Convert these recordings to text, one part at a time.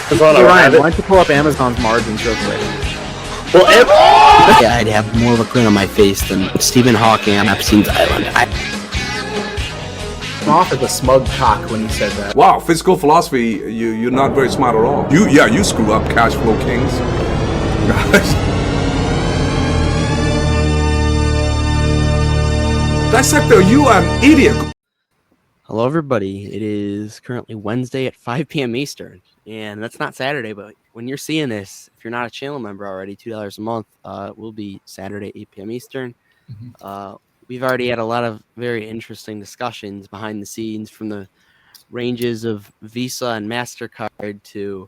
Hey, Ryan, why don't you pull up Amazon's margins real quick? Well, yeah, I'd have more of a grin on my face than Stephen Hawking on Epstein's Island. I'm off as a smug cock when he said that. Wow, fiscal philosophy, you're not very smart at all. You screw up, cash flow kings. Dissector, you are an idiot. Hello, everybody. It is currently Wednesday at 5 p.m. Eastern, and that's not Saturday, but when you're seeing this, if you're not a channel member already, $2 a month, it will be Saturday, 8 p.m. Eastern. We've already had a lot of very interesting discussions behind the scenes, from the ranges of Visa and MasterCard to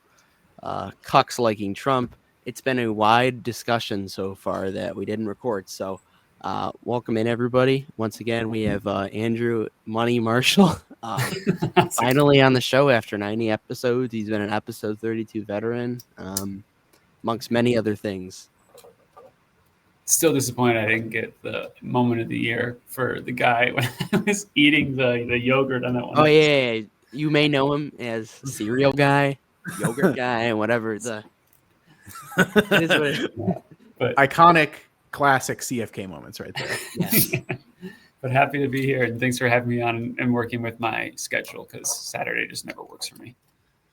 cucks liking Trump. It's been a wide discussion so far that we didn't record, so welcome in, everybody. Once again, we have Andrew Money Marshall finally on the show after 90 episodes. He's been an episode 32 veteran, amongst many other things. Still disappointed I didn't get the moment of the year for the guy when I was eating the yogurt on that one. Oh, yeah. You may know him as cereal guy, yogurt guy, and whatever. It is what it is. But iconic, classic CFK moments right there. Yes. But happy to be here, and thanks for having me on and working with my schedule, because Saturday just never works for me.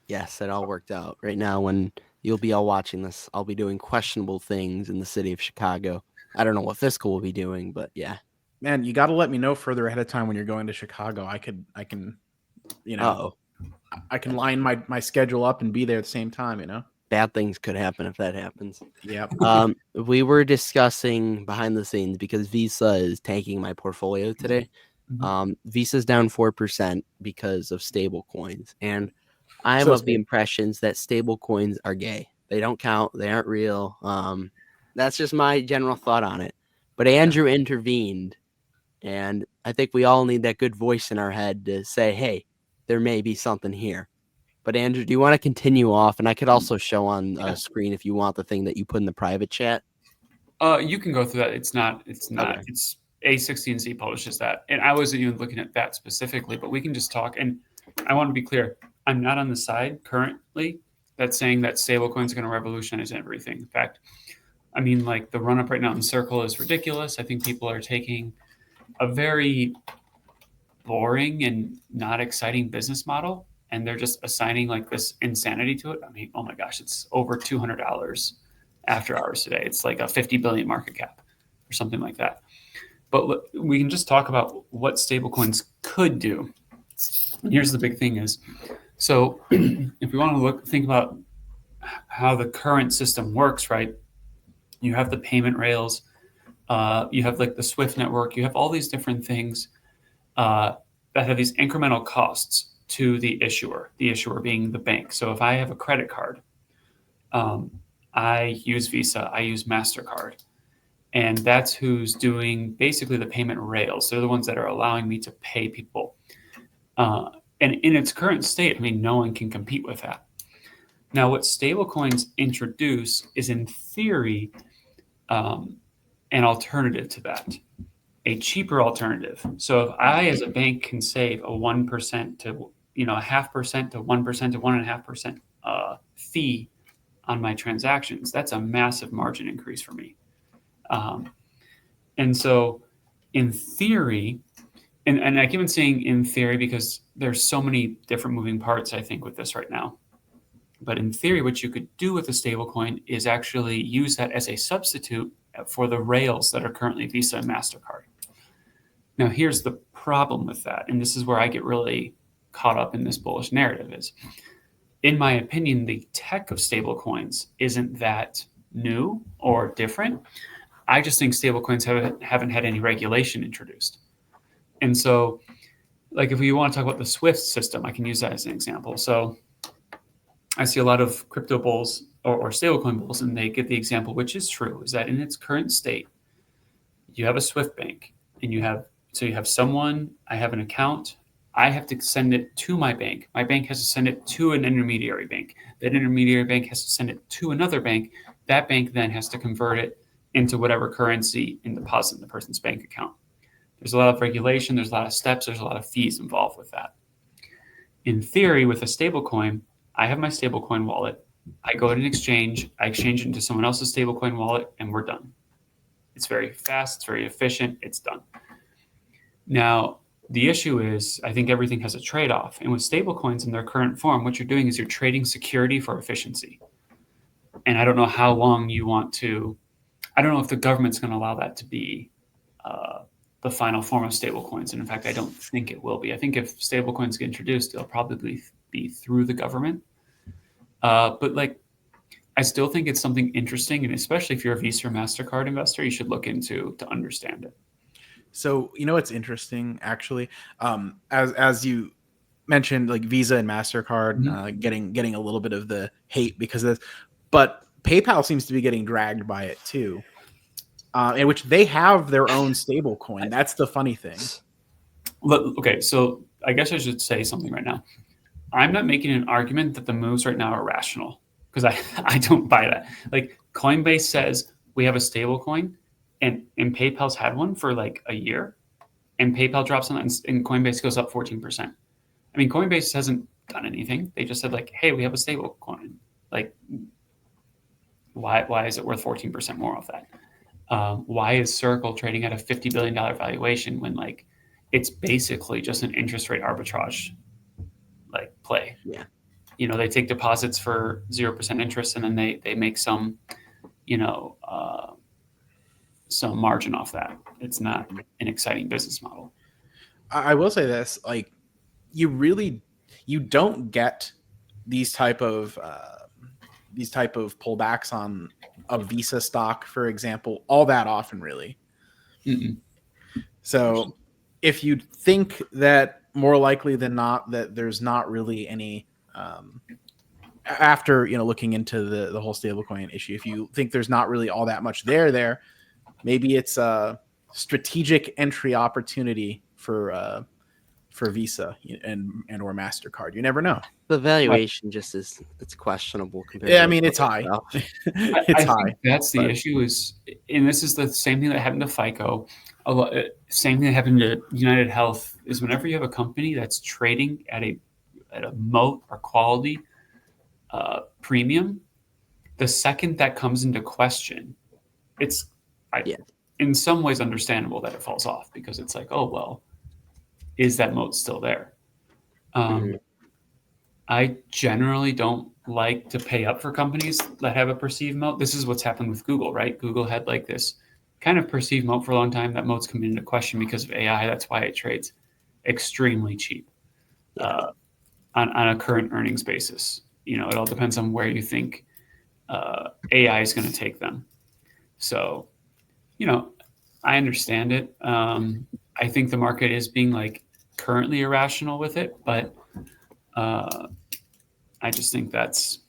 Yes, it all worked out. Right now, when you'll be all watching this, I'll be doing questionable things in the city of Chicago. I don't know what Fiscal will be doing, but yeah. Man, you got to let me know further ahead of time when you're going to Chicago. I can, I can line my schedule up and be there at the same time, Bad things could happen if that happens. Yep. We were discussing behind the scenes because Visa is tanking my portfolio today. Visa's down 4% because of stable coins. And I'm of the impressions that stable coins are gay. They don't count. They aren't real. That's just my general thought on it. But Andrew intervened, and I think we all need that good voice in our head to say, hey, there may be something here. But Andrew, do you want to continue off? And I could also show on screen if you want the thing that you put in the private chat. You can go through that. It's not. Okay. It's A16Z publishes that, and I wasn't even looking at that specifically. But we can just talk. And I want to be clear. I'm not on the side currently that's saying that stablecoins are going to revolutionize everything. In fact, I mean, like, the run up right now in Circle is ridiculous. I think people are taking a very boring and not exciting business model, and they're just assigning like this insanity to it. I mean, oh my gosh, it's over $200 after hours today. It's like a 50 billion market cap or something like that. But we can just talk about what stablecoins could do. And here's the big thing is, so if we want to think about how the current system works, right? You have the payment rails, you have like the SWIFT network, you have all these different things that have these incremental costs to the issuer being the bank. So if I have a credit card, I use Visa, I use MasterCard, and that's who's doing basically the payment rails. They're the ones that are allowing me to pay people. And in its current state, I mean, no one can compete with that. Now, what stablecoins introduce is, in theory, an alternative to that, a cheaper alternative. So if I, as a bank, can save a 1% to, 0.5% to 1% to 1.5% fee on my transactions, that's a massive margin increase for me. And so, in theory, and I keep on saying in theory because there's so many different moving parts, I think, with this right now. But in theory, what you could do with a stablecoin is actually use that as a substitute for the rails that are currently Visa and MasterCard. Now, here's the problem with that, and this is where I get really caught up in this bullish narrative is, in my opinion, the tech of stablecoins isn't that new or different. I just think stablecoins haven't had any regulation introduced. And so, like, if we want to talk about the SWIFT system, I can use that as an example. So I see a lot of crypto bulls or stablecoin bulls, and they give the example, which is true, is that in its current state, you have a SWIFT bank, and you have someone, I have an account, I have to send it to my bank. My bank has to send it to an intermediary bank. That intermediary bank has to send it to another bank. That bank then has to convert it into whatever currency and deposit in the person's bank account. There's a lot of regulation, there's a lot of steps, there's a lot of fees involved with that. In theory, with a stablecoin, I have my stablecoin wallet. I go to an exchange. I exchange it into someone else's stablecoin wallet, and we're done. It's very fast. It's very efficient. It's done. Now, the issue is, I think everything has a trade-off. And with stablecoins in their current form, what you're doing is you're trading security for efficiency. And I don't know how long you want to. I don't know if the government's going to allow that to be the final form of stablecoins. And in fact, I don't think it will be. I think if stablecoins get introduced, they'll probably be through the government. But like, I still think it's something interesting, and especially if you're a Visa or MasterCard investor, you should look into to understand it. So what's interesting actually, as you mentioned, like Visa and MasterCard getting a little bit of the hate because of this, but PayPal seems to be getting dragged by it too, in which they have their own stable coin. That's the funny thing. Okay, so I guess I should say something right now. I'm not making an argument that the moves right now are rational, because I don't buy that. Like, Coinbase says we have a stable coin, and PayPal's had one for like a year, and PayPal drops on that, and Coinbase goes up 14%. I mean, Coinbase hasn't done anything. They just said like, hey, we have a stable coin. Like, why is it worth 14% more off that? Why is Circle trading at a $50 billion valuation when like it's basically just an interest rate arbitrage like play? Yeah. You know, they take deposits for 0% interest, and then they make some, some margin off that. It's not an exciting business model. I will say this, like, you don't get these type of pullbacks on a Visa stock, for example, all that often, really. Mm-mm. So if you think that more likely than not that there's not really any, after looking into the whole stablecoin issue, if you think there's not really all that much there, maybe it's a strategic entry opportunity for Visa and or MasterCard. You never know. The valuation it's questionable compared. Yeah, to I mean, it's high. It's high. Think that's the issue is, and this is the same thing that happened to FICO. Same thing that happened to United Health is whenever you have a company that's trading at a moat or quality premium, the second that comes into question, it's in some ways understandable that it falls off, because it's like, oh, well, is that moat still there? I generally don't like to pay up for companies that have a perceived moat. This is what's happened with Google, right? Google had like this kind of perceived moat for a long time. That moat's coming into question because of AI. That's why it trades extremely cheap on a current earnings basis. It all depends on where you think AI is going to take them. So, I understand it. I think the market is being like currently irrational with it, but I just think that's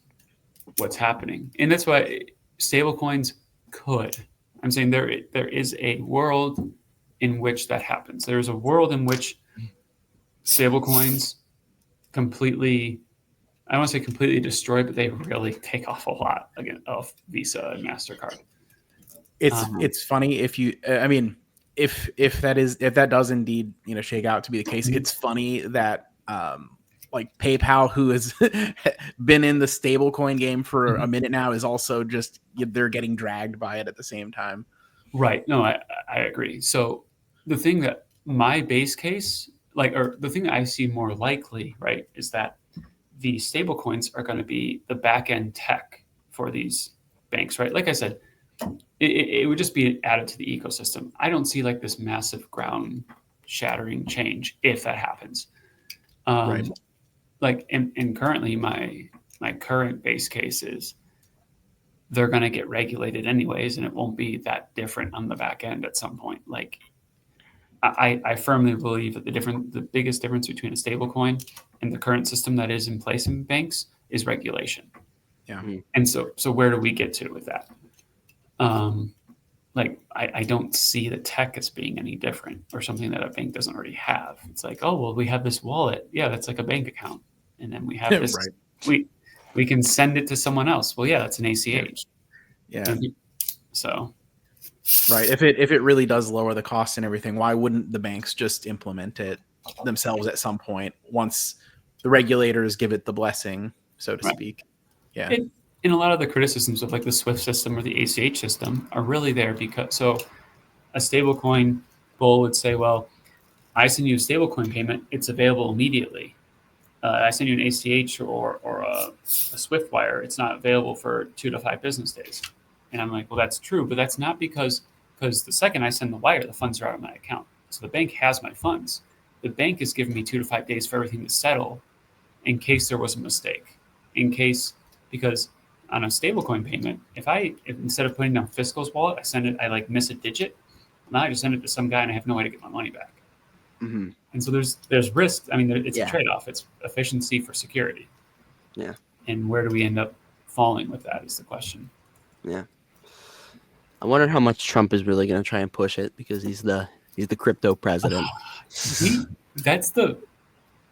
what's happening. And that's why stablecoins could. I'm saying there is a world in which that happens. There's a world in which stablecoins completely, I don't want to say completely destroy, but they really take off a lot again of Visa and MasterCard. It's funny if that does indeed shake out to be the case. It's funny that like PayPal, who has been in the stablecoin game for a minute now, is also just they're getting dragged by it at the same time. Right. No, I agree. So the thing that my base case, or the thing that I see more likely, right, is that the stablecoins are going to be the back end tech for these banks, right? Like I said, it would just be added to the ecosystem. I don't see like this massive ground shattering change if that happens. Right. Like, and currently my current base case is they're going to get regulated anyways, and it won't be that different on the back end at some point. Like, I firmly believe that the biggest difference between a stable coin and the current system that is in place in banks is regulation. Yeah. And so where do we get to with that? I don't see the tech as being any different or something that a bank doesn't already have. It's like, oh, well, we have this wallet. Yeah, that's like a bank account. And then we have this, right. we can send it to someone else. Well, yeah, that's an ACH. Yeah. So. Right. If it really does lower the cost and everything, why wouldn't the banks just implement it themselves at some point once the regulators give it the blessing? so to Right. speak. Yeah. And a lot of the criticisms of like the SWIFT system or the ACH system are really there because so a stablecoin bull would say, well, I send you a stablecoin payment, it's available immediately. I send you an ACH or a SWIFT wire, it's not available for 2 to 5 business days. And I'm like, well, that's true, but that's not because the second I send the wire, the funds are out of my account. So the bank has my funds. The bank is giving me 2 to 5 days for everything to settle in case there was a mistake. Because on a stablecoin payment, if instead of putting it on Fiscal's wallet, I like miss a digit, now I just send it to some guy and I have no way to get my money back. Mm-hmm. And so there's risk. I mean, it's Yeah. a trade-off. It's efficiency for security. Yeah. And where do we end up falling with that is the question. Yeah. I wonder how much Trump is really going to try and push it because he's the crypto president. That's the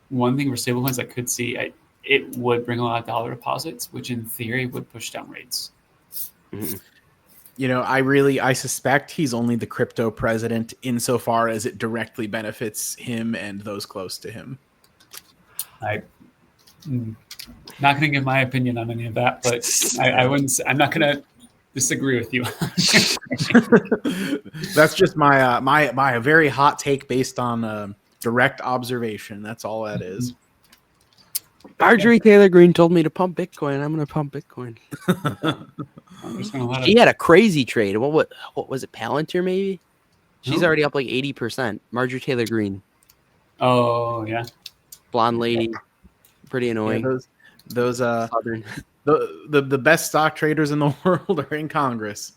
one thing for stablecoins I could see. It would bring a lot of dollar deposits, which in theory would push down rates. Mm-hmm. You know, I suspect he's only the crypto president insofar as it directly benefits him and those close to him. I'm not going to give my opinion on any of that, but I'm not going to disagree with you. That's just my my very hot take based on direct observation. That's all that is. Marjorie Taylor Greene told me to pump Bitcoin. I'm going to pump Bitcoin. She had a crazy trade. What was it? Palantir maybe? She's already up like 80%. Marjorie Taylor Greene. Oh yeah, blonde lady, pretty annoying. Yeah, those Southern. the best stock traders in the world are in Congress.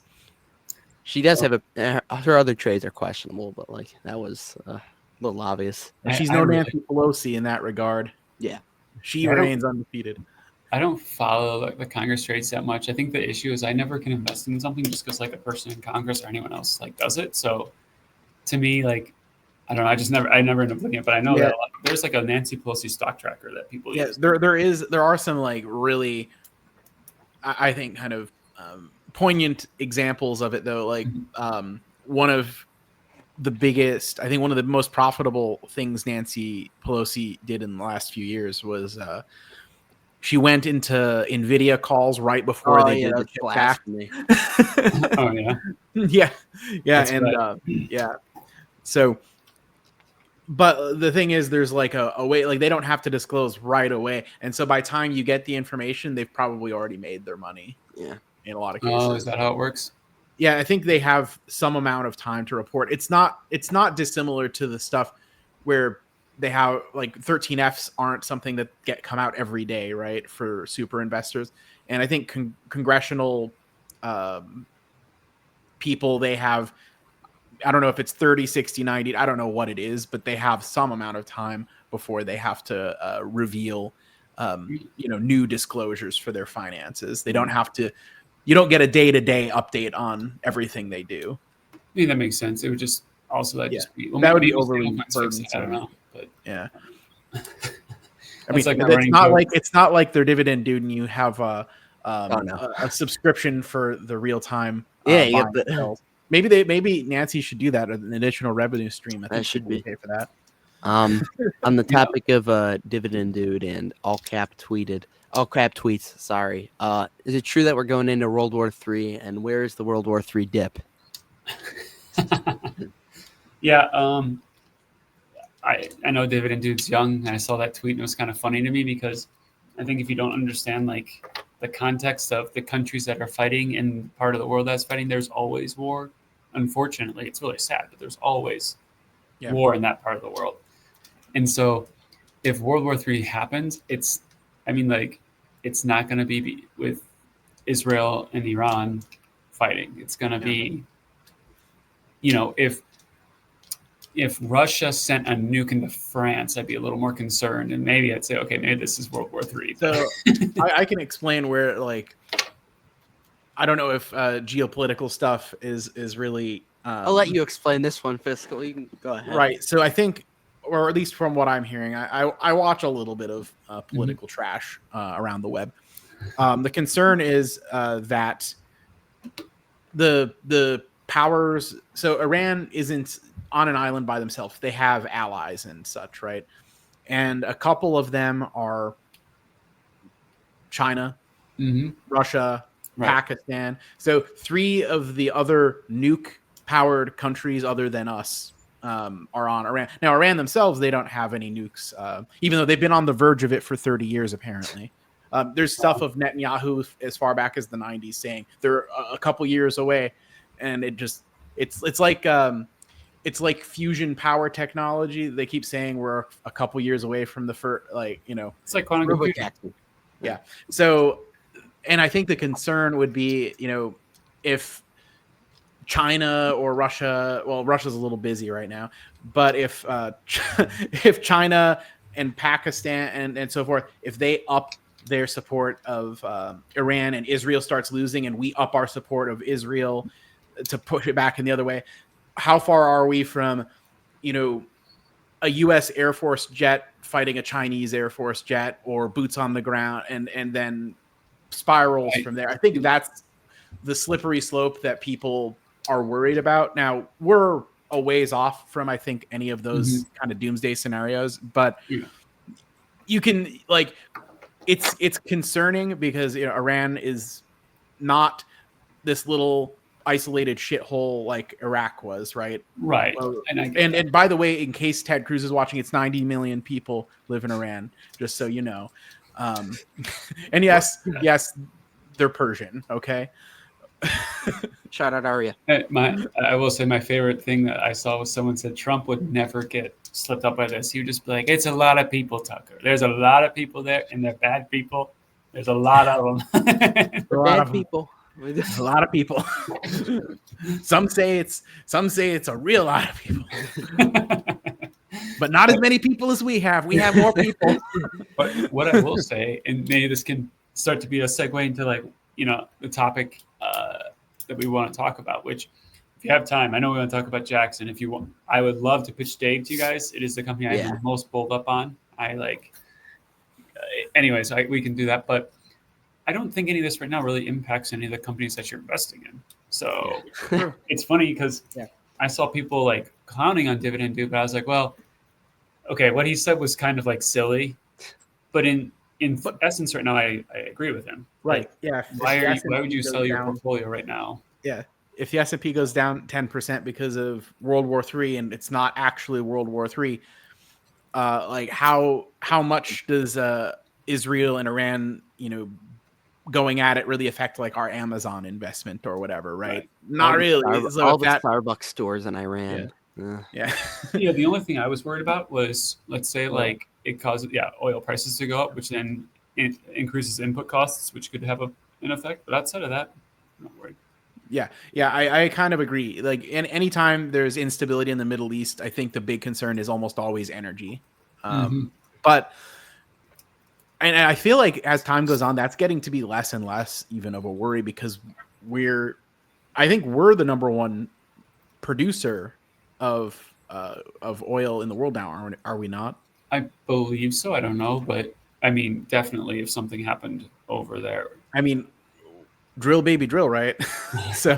She does have her other trades are questionable, but like that was a little obvious. She's no Nancy Pelosi in that regard. Yeah, she remains undefeated. I don't follow like the Congress trades that much. I think the issue is I never can invest in something just because like a person in Congress or anyone else like does it. So to me, like I don't know. I never end up looking at it, but I know that there's like a Nancy Pelosi stock tracker that people use. There are some like really, I think kind of poignant examples of it though. Like one of the biggest, I think one of the most profitable things Nancy Pelosi did in the last few years was she went into NVIDIA calls right before they did the chip blasphemy. Oh yeah, yeah. That's and right. So, but the thing is, there's like a way, like they don't have to disclose right away, and so by the time you get the information, they've probably already made their money. Yeah, in a lot of cases. Oh, is that how it works? Yeah, I think they have some amount of time to report. It's not dissimilar to the stuff where they have like 13Fs aren't something that come out every day, right? For super investors. And I think congressional people, they have, I don't know if it's 30, 60, 90, I don't know what it is, but they have some amount of time before they have to reveal, new disclosures for their finances. They don't have to, you don't get a day-to-day update on everything they do. I mean, that makes sense. It would just also just be, that would be overly burdensome. I don't know, but yeah. I mean, like it's not like their dividend dude, and you have a subscription for the real time. Maybe Nancy should do that as an additional revenue stream. I think should be pay for that. On the topic of dividend dude and all cap tweets. Sorry. Is it true that we're going into World War III? And where is the World War III dip? Yeah. I know Dividend Dude's young, and I saw that tweet, and it was kind of funny to me because I think if you don't understand like the context of the countries that are fighting and part of the world that's fighting, there's always war. Unfortunately, it's really sad, but there's always war in that part of the world. And so if World War III happens, it's not going to be with Israel and Iran fighting. It's going to be, if Russia sent a nuke into France, I'd be a little more concerned, and maybe I'd say, okay, maybe this is World War III. So I can explain where, like, I don't know if geopolitical stuff is really. I'll let you explain this one, Fiscal. You can go ahead. Right. So I think, or at least from what I'm hearing, I watch a little bit of political trash around the web. The concern is that the powers. So Iran isn't on an island by themselves. They have allies and such, right? And a couple of them are China, Mhm. Russia, Right. Pakistan. So 3 of the other nuke-powered countries other than us are on Iran. Now, Iran themselves, they don't have any nukes, even though they've been on the verge of it for 30 years, apparently. There's stuff of Netanyahu as far back as the 90s saying they're a couple years away, and it's like fusion power technology. They keep saying we're a couple years away from the first, It's like quantum Robot computing. taxi. yeah. So, and I think the concern would be, if China or Russia, well, Russia's a little busy right now, but if if China and Pakistan and so forth, if they up their support of Iran and Israel starts losing, and we up our support of Israel to push it back in the other way, how far are we from, a U.S. Air Force jet fighting a Chinese Air Force jet, or boots on the ground, and then spirals from there? I think that's the slippery slope that people are worried about. Now, we're a ways off from, I think, any of those kind of doomsday scenarios, but Yeah. you can, it's concerning because Iran is not this little isolated shithole like Iraq was, right? Right. Well, And I get that. and by the way, in case Ted Cruz is watching, it's 90 million people live in Iran, just so you know. And yes, they're Persian. Okay. Shout out Arya. I will say my favorite thing that I saw was someone said Trump would never get slipped up by this. He would just be like, it's a lot of people, Tucker. There's a lot of people there, and they're bad people. There's a lot of them. A lot Bad of people. a lot of people. some say it's a real lot of people, but not as many people as we have. We have more people. But what I will say, and maybe this can start to be a segue into the topic that we want to talk about, which, if you have time, I know we want to talk about Jackson. If you want, I would love to pitch Dave to you guys. It is the company I'm the most bulled up on. Anyways, we can do that, but I don't think any of this right now really impacts any of the companies that you're investing in. So it's funny because I saw people clowning on Dividend, dude, but I was like, well, okay, what he said was kind of silly, but in essence right now, I agree with him. Right. Yeah. Why would you sell your portfolio right now? Yeah. If the S&P goes down 10% because of World War III and it's not actually World War III, how much does Israel and Iran, going at it really affect our Amazon investment or whatever, right? Not really. All the Starbucks stores in Iran. Yeah. The only thing I was worried about was, let's say it causes oil prices to go up, which then it increases input costs, which could have an effect. But outside of that, I'm not worried. Yeah, I kind of agree. Anytime there's instability in the Middle East, I think the big concern is almost always energy. But and I feel like as time goes on, that's getting to be less and less even of a worry, because I think we're the number one producer of oil in the world now, are we not? I believe so. I don't know, but I mean, definitely if something happened over there. I mean, drill baby drill, right? So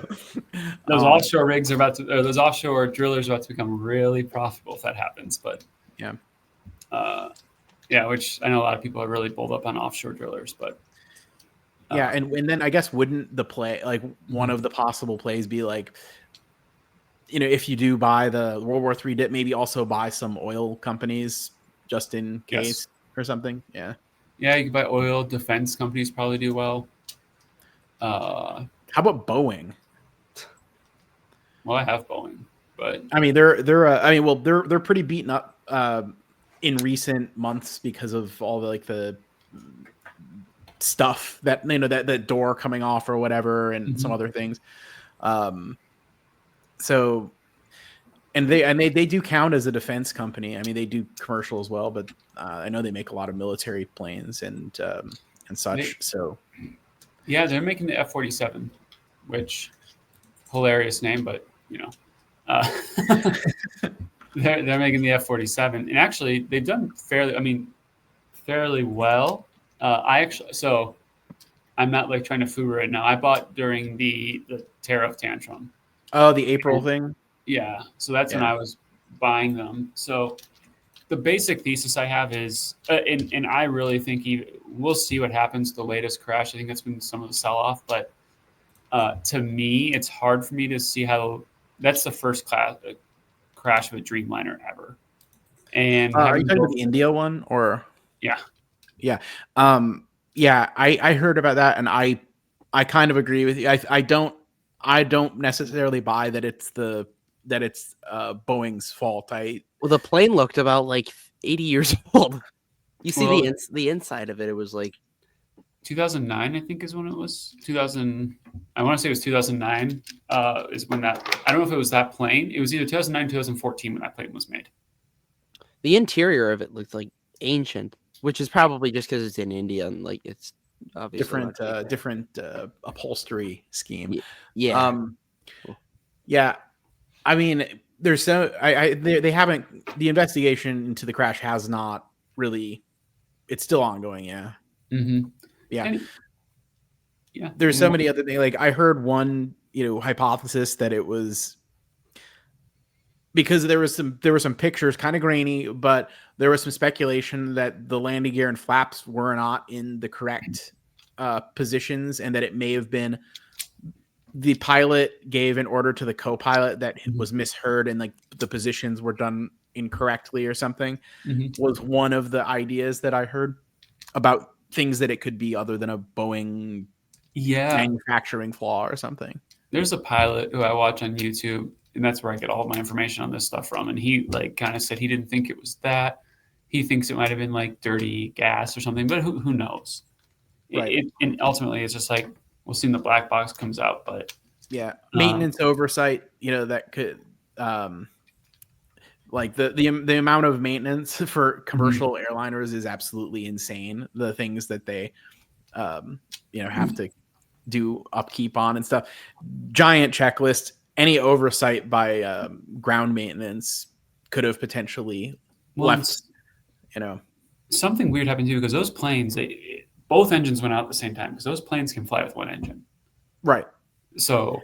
those offshore rigs those offshore drillers are about to become really profitable if that happens. But which I know a lot of people are really bulled up on offshore drillers, but and then I guess wouldn't the play, one of the possible plays be if you do buy the World War III dip, maybe also buy some oil companies just in case or something. Yeah, you can buy oil. Defense companies probably do well. How about Boeing? Well, I have Boeing, but I mean they're pretty beaten up in recent months because of all the stuff that that door coming off or whatever, and some other things. So they do count as a defense company. I mean, they do commercial as well, but I know they make a lot of military planes and such. They're making the F-47, which hilarious name, but they're making the F-47, and actually they've done fairly well. I'm not trying to foo right now. I bought during the tariff tantrum. Oh, the April thing. Yeah, so that's when I was buying them. So the basic thesis I have is, and I really think we'll see what happens. The latest crash, I think that's been some of the sell off, but to me, it's hard for me to see how that's the first crash of a Dreamliner ever. And are you talking about the India one or? Yeah. Yeah. I heard about that, and I kind of agree with you. I don't necessarily buy that it's Boeing's fault. Well, the plane looked about like 80 years old. You see the inside of it. It was like 2009, I think, is when it was. 2000. I want to say it was 2009. Is when that. I don't know if it was that plane. It was either 2009, 2014 when that plane was made. the interior of it looked like ancient, which is probably just because it's in India and like it's obviously different upholstery scheme. Yeah. Yeah. I mean, there's they haven't, the investigation into the crash has not really, it's still ongoing. Yeah. Mm-hmm. Yeah. Yeah. There's so many other things. Like I heard one, hypothesis that it was because there were some pictures, kind of grainy, but there was some speculation that the landing gear and flaps were not in the correct positions, and that it may have been the pilot gave an order to the co-pilot that was misheard, and like the positions were done incorrectly or something. Was one of the ideas that I heard about things that it could be other than a Boeing manufacturing flaw or something. There's a pilot who I watch on YouTube, and that's where I get all of my information on this stuff from. And he like kind of said he didn't think it was that. He thinks it might have been like dirty gas or something, but who knows? Right. And ultimately, it's just like we'll see when the black box comes out. But yeah, maintenance oversight. That could like the amount of maintenance for commercial airliners is absolutely insane. The things that they have to do upkeep on and stuff. Giant checklist. Any oversight by ground maintenance could have potentially left. Something weird happened too, because those planes, both engines went out at the same time, because those planes can fly with one engine. Right. So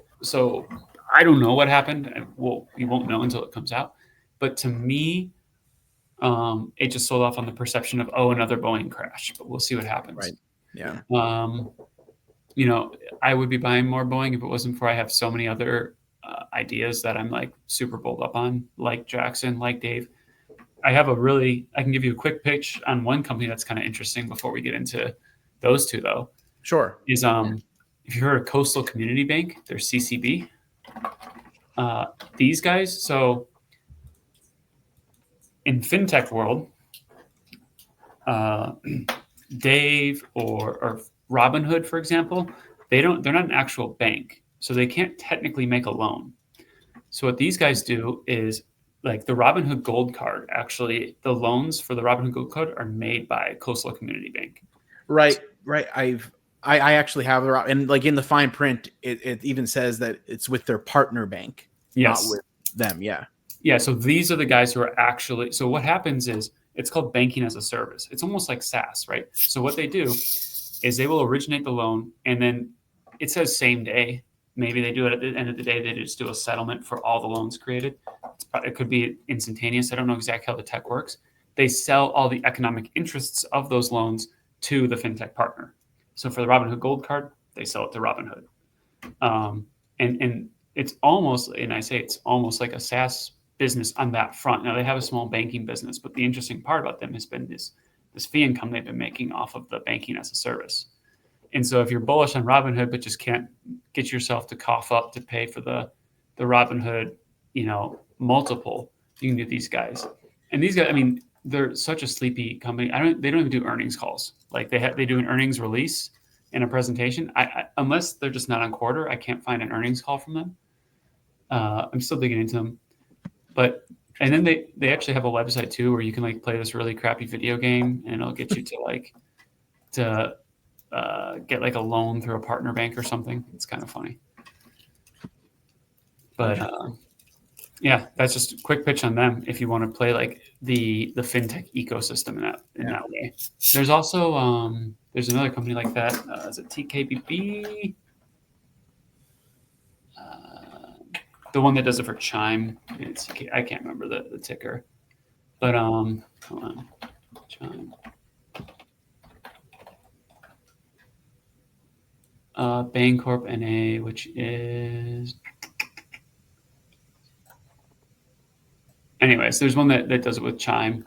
I don't know what happened. We won't know until it comes out. But to me, it just sold off on the perception of another Boeing crash. But we'll see what happens. Right. Yeah. I would be buying more Boeing if it wasn't for I have so many other ideas that I'm like super bold up on, like Jackson, like Dave. I can give you a quick pitch on one company that's kind of interesting before we get into those two, though. Sure. Is if you heard of Coastal Community Bank, they're CCB. These guys, so in fintech world, Dave or Robinhood, for example, they're not an actual bank, so they can't technically make a loan. So what these guys do is, like the Robinhood Gold Card, actually, the loans for the Robinhood Gold Card are made by Coastal Community Bank. Right. I actually have the, and like in the fine print, it even says that it's with their partner bank, not with them. Yeah. Yeah. So these are the guys who are actually. So what happens is it's called banking as a service. It's almost like SaaS, right? So what they do is they will originate the loan, and then it says same day. Maybe they do it at the end of the day. They just do a settlement for all the loans created. It could be instantaneous. I don't know exactly how the tech works. They sell all the economic interests of those loans to the fintech partner. So for the Robinhood Gold Card, they sell it to Robinhood. And it's almost, and I say it's almost like a SaaS business on that front. Now they have a small banking business, but the interesting part about them has been this fee income they've been making off of the banking as a service. And so if you're bullish on Robinhood, but just can't get yourself to cough up to pay for the Robinhood, multiple, you can do these guys. And these guys, I mean, they're such a sleepy company. They don't even do earnings calls. Like they do an earnings release and a presentation. Unless they're just not on quarter, I can't find an earnings call from them. I'm still digging into them, and then they actually have a website too, where you can like play this really crappy video game, and it'll get you to get like a loan through a partner bank or something. It's kind of funny. But yeah, that's just a quick pitch on them if you want to play like the fintech ecosystem in that way. There's also there's another company like that. Is it TKBB? The one that does it for Chime. I can't remember the ticker. But hold on, Chime. Bancorp NA, which is, anyways, there's one that does it with Chime.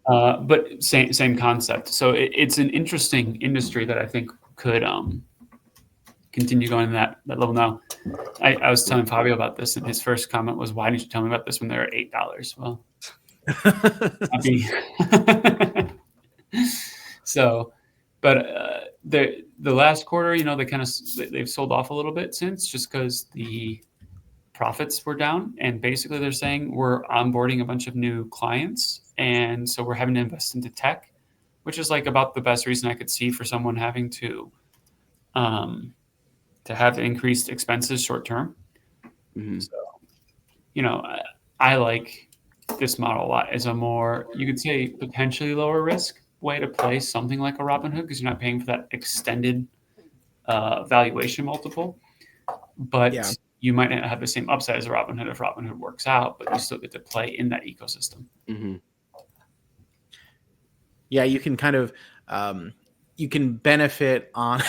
But same concept. So it's an interesting industry that I think could continue going to that level. Now, I was telling Fabio about this, and his first comment was, "Why didn't you tell me about this when they were $8?" Well, happy. So, but the last quarter, they've sold off a little bit since, just because the profits were down, and basically they're saying we're onboarding a bunch of new clients, and so we're having to invest into tech, which is like about the best reason I could see for someone having to have increased expenses short term. So, I like this model a lot as a more, you could say, potentially lower risk way to play something like a Robinhood, because you're not paying for that extended valuation multiple, but you might not have the same upside as a Robinhood if Robinhood works out, but you still get to play in that ecosystem. Yeah, you can kind of you can benefit on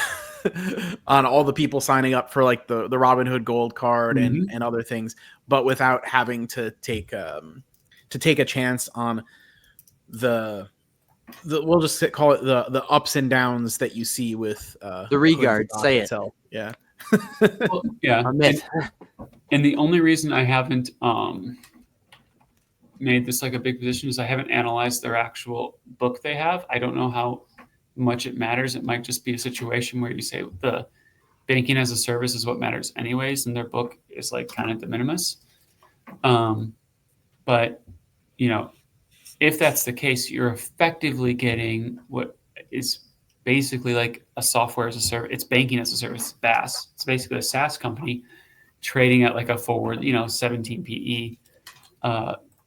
on all the people signing up for like the Robinhood Gold card and other things, but without having to take a chance on the we'll just call it the ups and downs that you see with the regard. Say it. itself. Yeah. Well, yeah. And the only reason I haven't made this like a big position is I haven't analyzed their actual book they have. I don't know how much it matters. It might just be a situation where you say the banking as a service is what matters anyways, and their book is like kind of de minimis. But if that's the case, you're effectively getting what is basically like a software as a service. It's banking as a service, BaaS. It's basically a SaaS company trading at like a forward, 17 PE,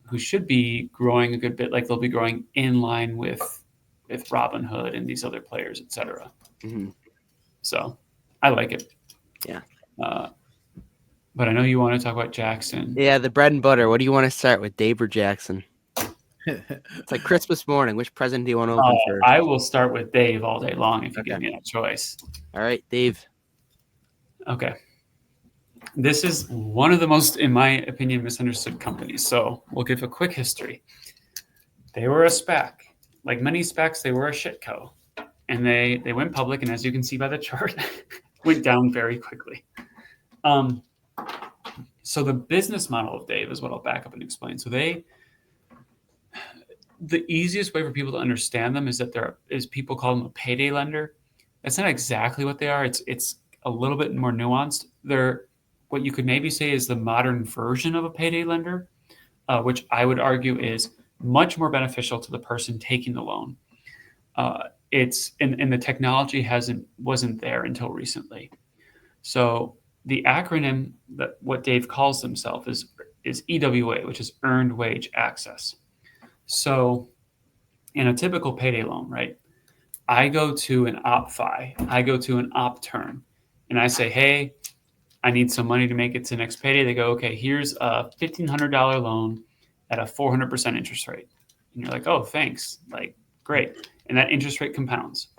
who should be growing a good bit. Like they'll be growing in line with Robinhood and these other players, et cetera. So I like it. Yeah. But I know you want to talk about Jackson. Yeah, the bread and butter. What do you want to start with, Dave or Jackson? It's like Christmas morning. Which present do you want to open first? I will start with Dave all day long if you give me that choice. All right, Dave. Okay. This is one of the most, in my opinion, misunderstood companies. So we'll give a quick history. They were a SPAC. Like many SPACs, they were a shitco. And they went public, and as you can see by the chart, went down very quickly. So the business model of Dave is what I'll back up and explain. So the easiest way for people to understand them is that people call them a payday lender. That's not exactly what they are. It's a little bit more nuanced. They're what you could maybe say is the modern version of a payday lender, which I would argue is much more beneficial to the person taking the loan. It's and the technology wasn't there until recently. So the acronym that what Dave calls himself is EWA, which is Earned Wage Access. So in a typical payday loan, right, I go to an OpFi, I go to an OpTurn, and I say, hey, I need some money to make it to next payday. They go, okay, here's a $1,500 loan at a 400% interest rate. And you're like, oh, thanks. Like, great. And that interest rate compounds.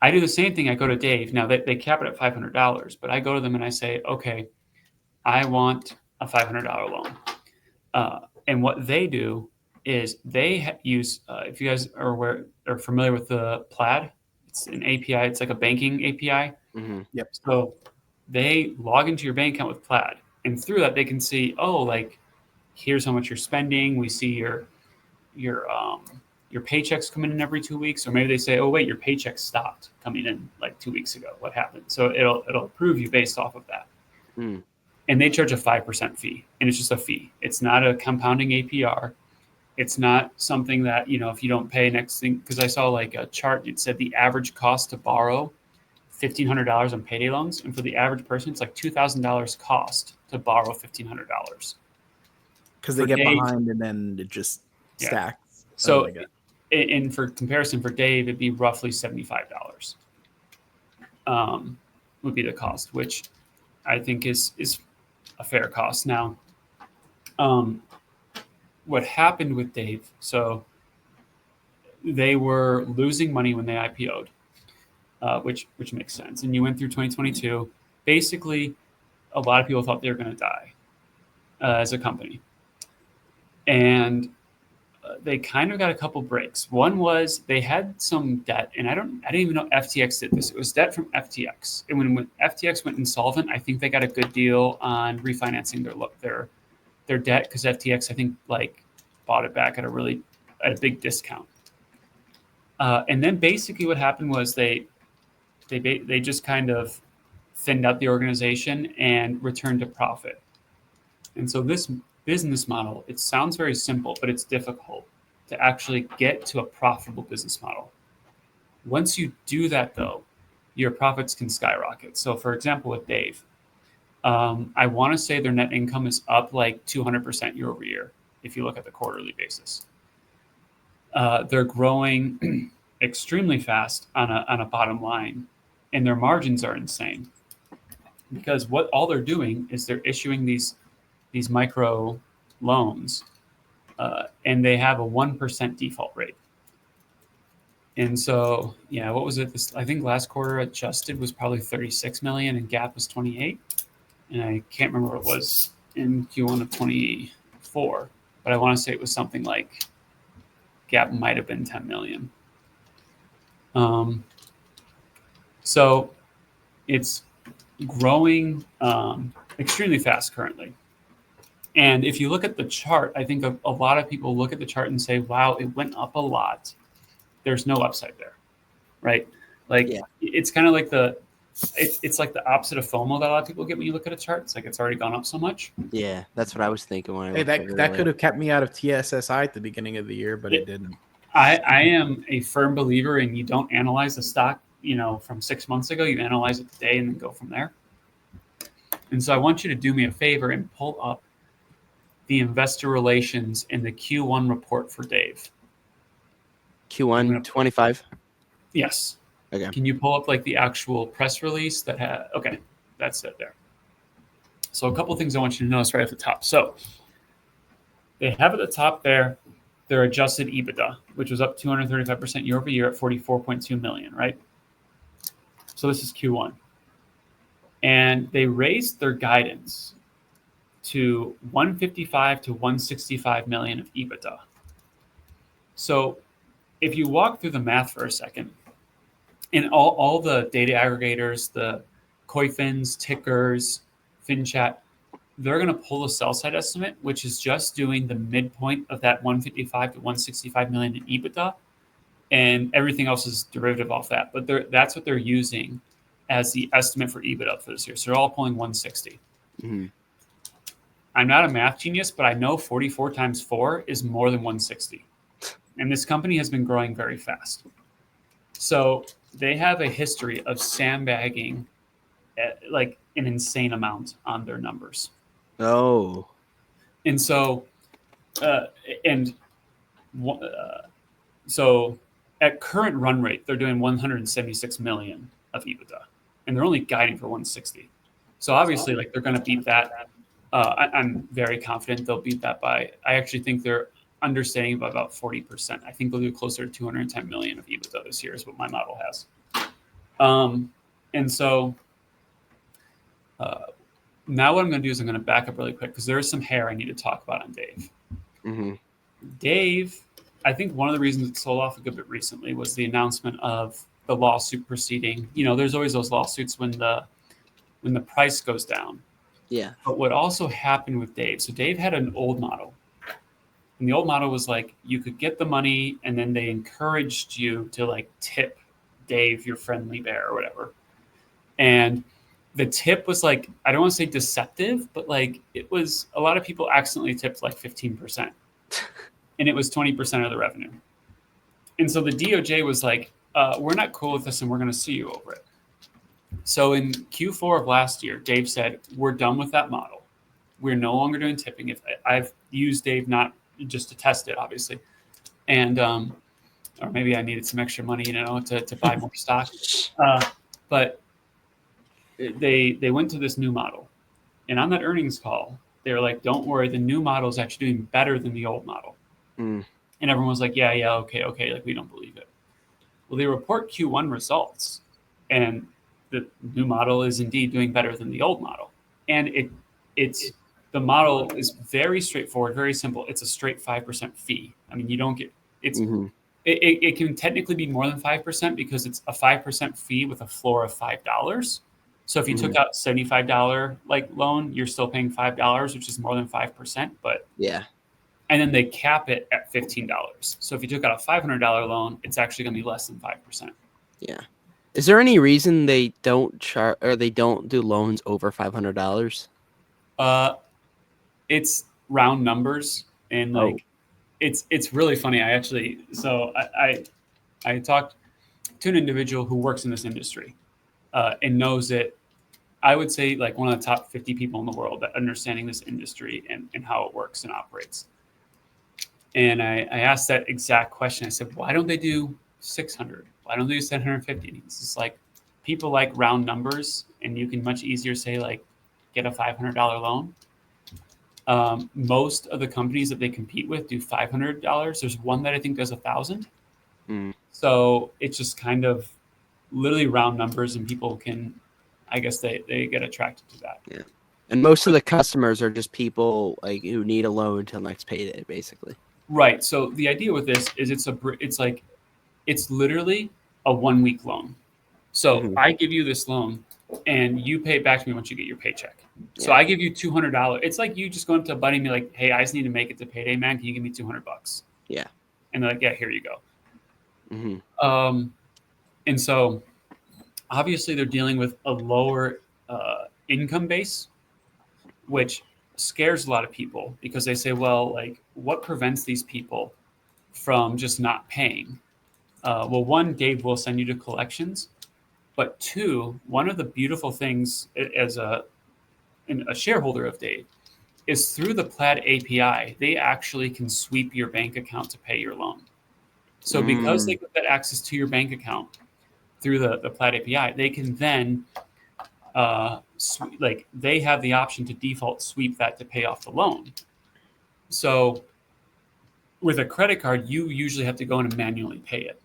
I do the same thing. I go to Dave. Now, they cap it at $500, but I go to them and I say, okay, I want a $500 loan. And what they do is they use, if you guys are familiar with the Plaid, it's an API. It's like a banking API. Yep. So they log into your bank account with Plaid, and through that they can see, oh, like here's how much you're spending. We see your paychecks coming in every 2 weeks, or maybe they say, oh wait, your paycheck stopped coming in like 2 weeks ago. What happened? So it'll approve you based off of that. And they charge a 5% fee, and it's just a fee. It's not a compounding APR. It's not something that, if you don't pay next thing, because I saw like a chart, it said the average cost to borrow $1,500 on payday loans. And for the average person, it's like $2,000 cost to borrow $1,500. Because they get behind and then it just stacks. So, and for comparison, for Dave, it'd be roughly $75 would be the cost, which I think is a fair cost. Now, what happened with Dave, so they were losing money when they IPO'd, which makes sense. And you went through 2022. Basically, a lot of people thought they were going to die as a company. And they kind of got a couple breaks. One was they had some debt, and I didn't even know FTX did this. It was debt from FTX, and when FTX went insolvent, I think they got a good deal on refinancing their debt because FTX, I think, like bought it back at a big discount. And then basically what happened was they just kind of thinned out the organization and returned to profit. And so this business model, it sounds very simple, but it's difficult to actually get to a profitable business model. Once you do that, though, your profits can skyrocket. So, for example, with Dave, I want to say their net income is up like 200% year over year if you look at the quarterly basis. They're growing extremely fast on a bottom line, and their margins are insane because what all they're doing is they're issuing these micro loans, and they have a 1% default rate. And so, yeah, what was it? I think last quarter adjusted was probably 36 million, and GAAP was 28. And I can't remember what it was in Q1 of 24, but I want to say it was something like GAAP might have been 10 million. So it's growing extremely fast currently. And if you look at the chart, I think a lot of people look at the chart and say, wow, it went up a lot. There's no upside there, right? Like, yeah. It's kind of like it's like the opposite of FOMO that a lot of people get when you look at a chart. It's like it's already gone up so much. Yeah, that's what I was thinking when I looked at it. That could have kept me out of TSSI at the beginning of the year, but it didn't. I am a firm believer in you don't analyze the stock, from 6 months ago. You analyze it today and then go from there. And so I want you to do me a favor and pull up the investor relations in the Q1 report for Dave. Q1 25? Yes. Okay. Can you pull up like the actual press release that had, okay, that's it there. So a couple things I want you to notice right at the top. So they have at the top there their adjusted EBITDA, which was up 235% year over year at 44.2 million, right? So this is Q1. And they raised their guidance to 155 to 165 million of EBITDA. So if you walk through the math for a second, and all the data aggregators, the Koifins, tickers, Finchat, they're going to pull a sell side estimate, which is just doing the midpoint of that 155 to 165 million in EBITDA, and everything else is derivative off that. But that's what they're using as the estimate for EBITDA for this year. So they're all pulling 160. Mm-hmm. I'm not a math genius, but I know 44 times 4 is more than 160. And this company has been growing very fast. So they have a history of sandbagging like an insane amount on their numbers. Oh. And so, so at current run rate, they're doing 176 million of EBITDA, and they're only guiding for 160. So obviously, like, they're going to beat that. I'm very confident they'll beat that by. I actually think they're understanding by about 40%. I think they'll do closer to 210 million of EBITDA this year is what my model has. And so now what I'm going to do is I'm going to back up really quick because there is some hair I need to talk about on Dave. Mm-hmm. Dave, I think one of the reasons it sold off a good bit recently was the announcement of the lawsuit proceeding. There's always those lawsuits when the price goes down. Yeah. But what also happened with Dave, so Dave had an old model. And the old model was like you could get the money and then they encouraged you to like tip Dave, your friendly bear or whatever. And the tip was like, I don't want to say deceptive, but like it was a lot of people accidentally tipped like 15%. And it was 20% of the revenue. And so the DOJ was like, we're not cool with this and we're going to sue you over it. So in Q4 of last year, Dave said, we're done with that model. We're no longer doing tipping. If I've used Dave not just to test it, obviously. And, or maybe I needed some extra money, to buy more stock. But they went to this new model. And on that earnings call, They were like, don't worry, the new model is actually doing better than the old model. Mm. And everyone was like, yeah, okay. Like, we don't believe it. Well, they report Q1 results, and the new model is indeed doing better than the old model. And it's the model is very straightforward, very simple. It's a straight 5% fee. I mean, you don't get it's Mm-hmm. it can technically be more than 5% because it's a 5% fee with a floor of $5. So if you took out $75 like loan, you're still paying $5, which is more than 5%. But Yeah. and then they cap it at $15. So if you took out a $500 loan, it's actually going to be less than 5%. Yeah. Is there any reason they don't chart or they don't do loans over $500? It's round numbers, and Oh. like it's really funny. I talked to an individual who works in this industry and knows it. I would say like one of the top 50 people in the world that understanding this industry and how it works and operates. And I asked that exact question. I said, why don't they do 600? Why don't they do 750? And it's just like, people like round numbers, and you can much easier say like, get a $500 loan. Most of the companies that they compete with do $500. There's one that I think does $1,000. Mm. So it's just kind of literally round numbers, and people can, I guess they get attracted to that. Yeah. And most of the customers are just people like who need a loan till next payday, basically. Right. So the idea with this is it's literally a 1 week loan. So I give you this loan, and you pay it back to me once you get your paycheck. So I give you $200. It's like you just going up to a buddy and be like, hey, I just need to make it to payday, man. Can you give me $200? Yeah. And they're like, yeah, here you go. Mm-hmm. And so obviously they're dealing with a lower income base, which scares a lot of people because they say, well, like, what prevents these people from just not paying? Well, one, Dave will send you to collections. But two, one of the beautiful things as a shareholder of Dave is through the Plaid API, they actually can sweep your bank account to pay your loan. So because they get that access to your bank account through the Plaid API, they can then they have the option to default sweep that to pay off the loan. So with a credit card, you usually have to go in and manually pay it.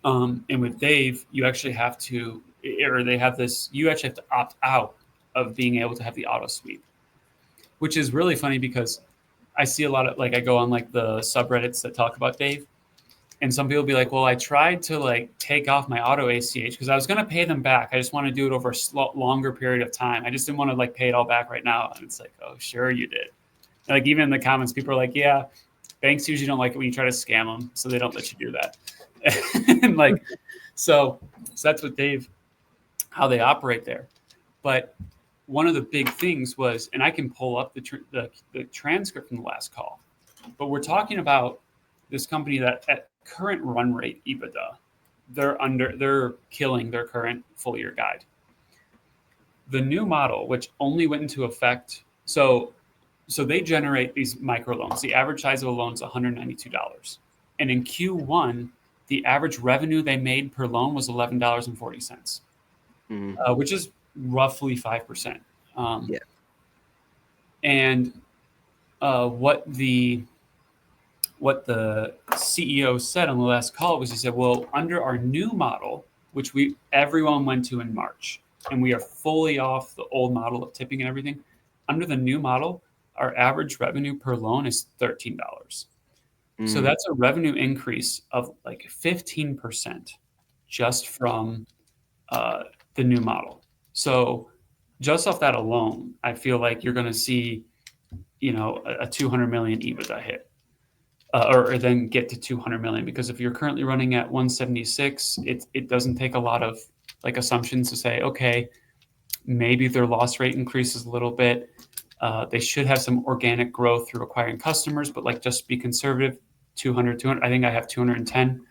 And with Dave, you actually have to, or they have this, you actually have to opt out of being able to have the auto sweep, which is really funny because I see a lot of, like, I go on like the subreddits that talk about Dave, and some people be like, well, I tried to like take off my auto ACH because I was going to pay them back. I just want to do it over a longer period of time. I just didn't want to like pay it all back right now. And it's like, oh, sure you did. And like even in the comments, people are like, yeah, banks usually don't like it when you try to scam them, so they don't let you do that. And like, so that's what Dave, how they operate there. But one of the big things was, and I can pull up the transcript from the last call, but we're talking about this company that at current run rate EBITDA, they're killing their current full year guide. The new model, which only went into effect, so they generate these microloans. The average size of a loan is $192, and in Q1, the average revenue they made per loan was $11.40, which is roughly 5%. And what the CEO said on the last call was, he said, well, under our new model, which everyone went to in March, and we are fully off the old model of tipping and everything. Under the new model, our average revenue per loan is $13. So that's a revenue increase of like 15% just from the new model. So just off that alone, I feel like you're going to see, a 200 million EBITDA hit, or then get to 200 million, because if you're currently running at 176, it doesn't take a lot of like assumptions to say, okay, maybe their loss rate increases a little bit. They should have some organic growth through acquiring customers, but like just be conservative. 200. I think I have 210.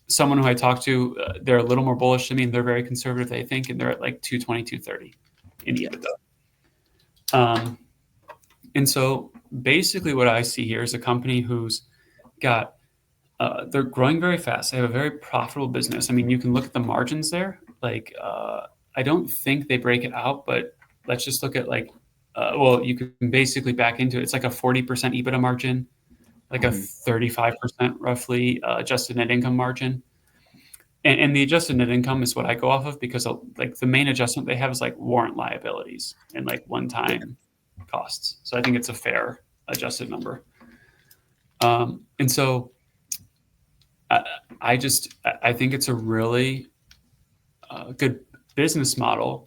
Someone who I talked to, they're a little more bullish than me, and they're very conservative, they think, and they're at like 220, 230 in EBITDA. And so basically what I see here is a company who's got, they're growing very fast. They have a very profitable business. I mean, you can look at the margins there. Like, I don't think they break it out, but let's just look at like well, you can basically back into it. It's like a 40% EBITDA margin, like a 35% roughly adjusted net income margin. And the adjusted net income is what I go off of because like the main adjustment they have is like warrant liabilities and like one-time costs. So I think it's a fair adjusted number. And so I think it's a really good business model.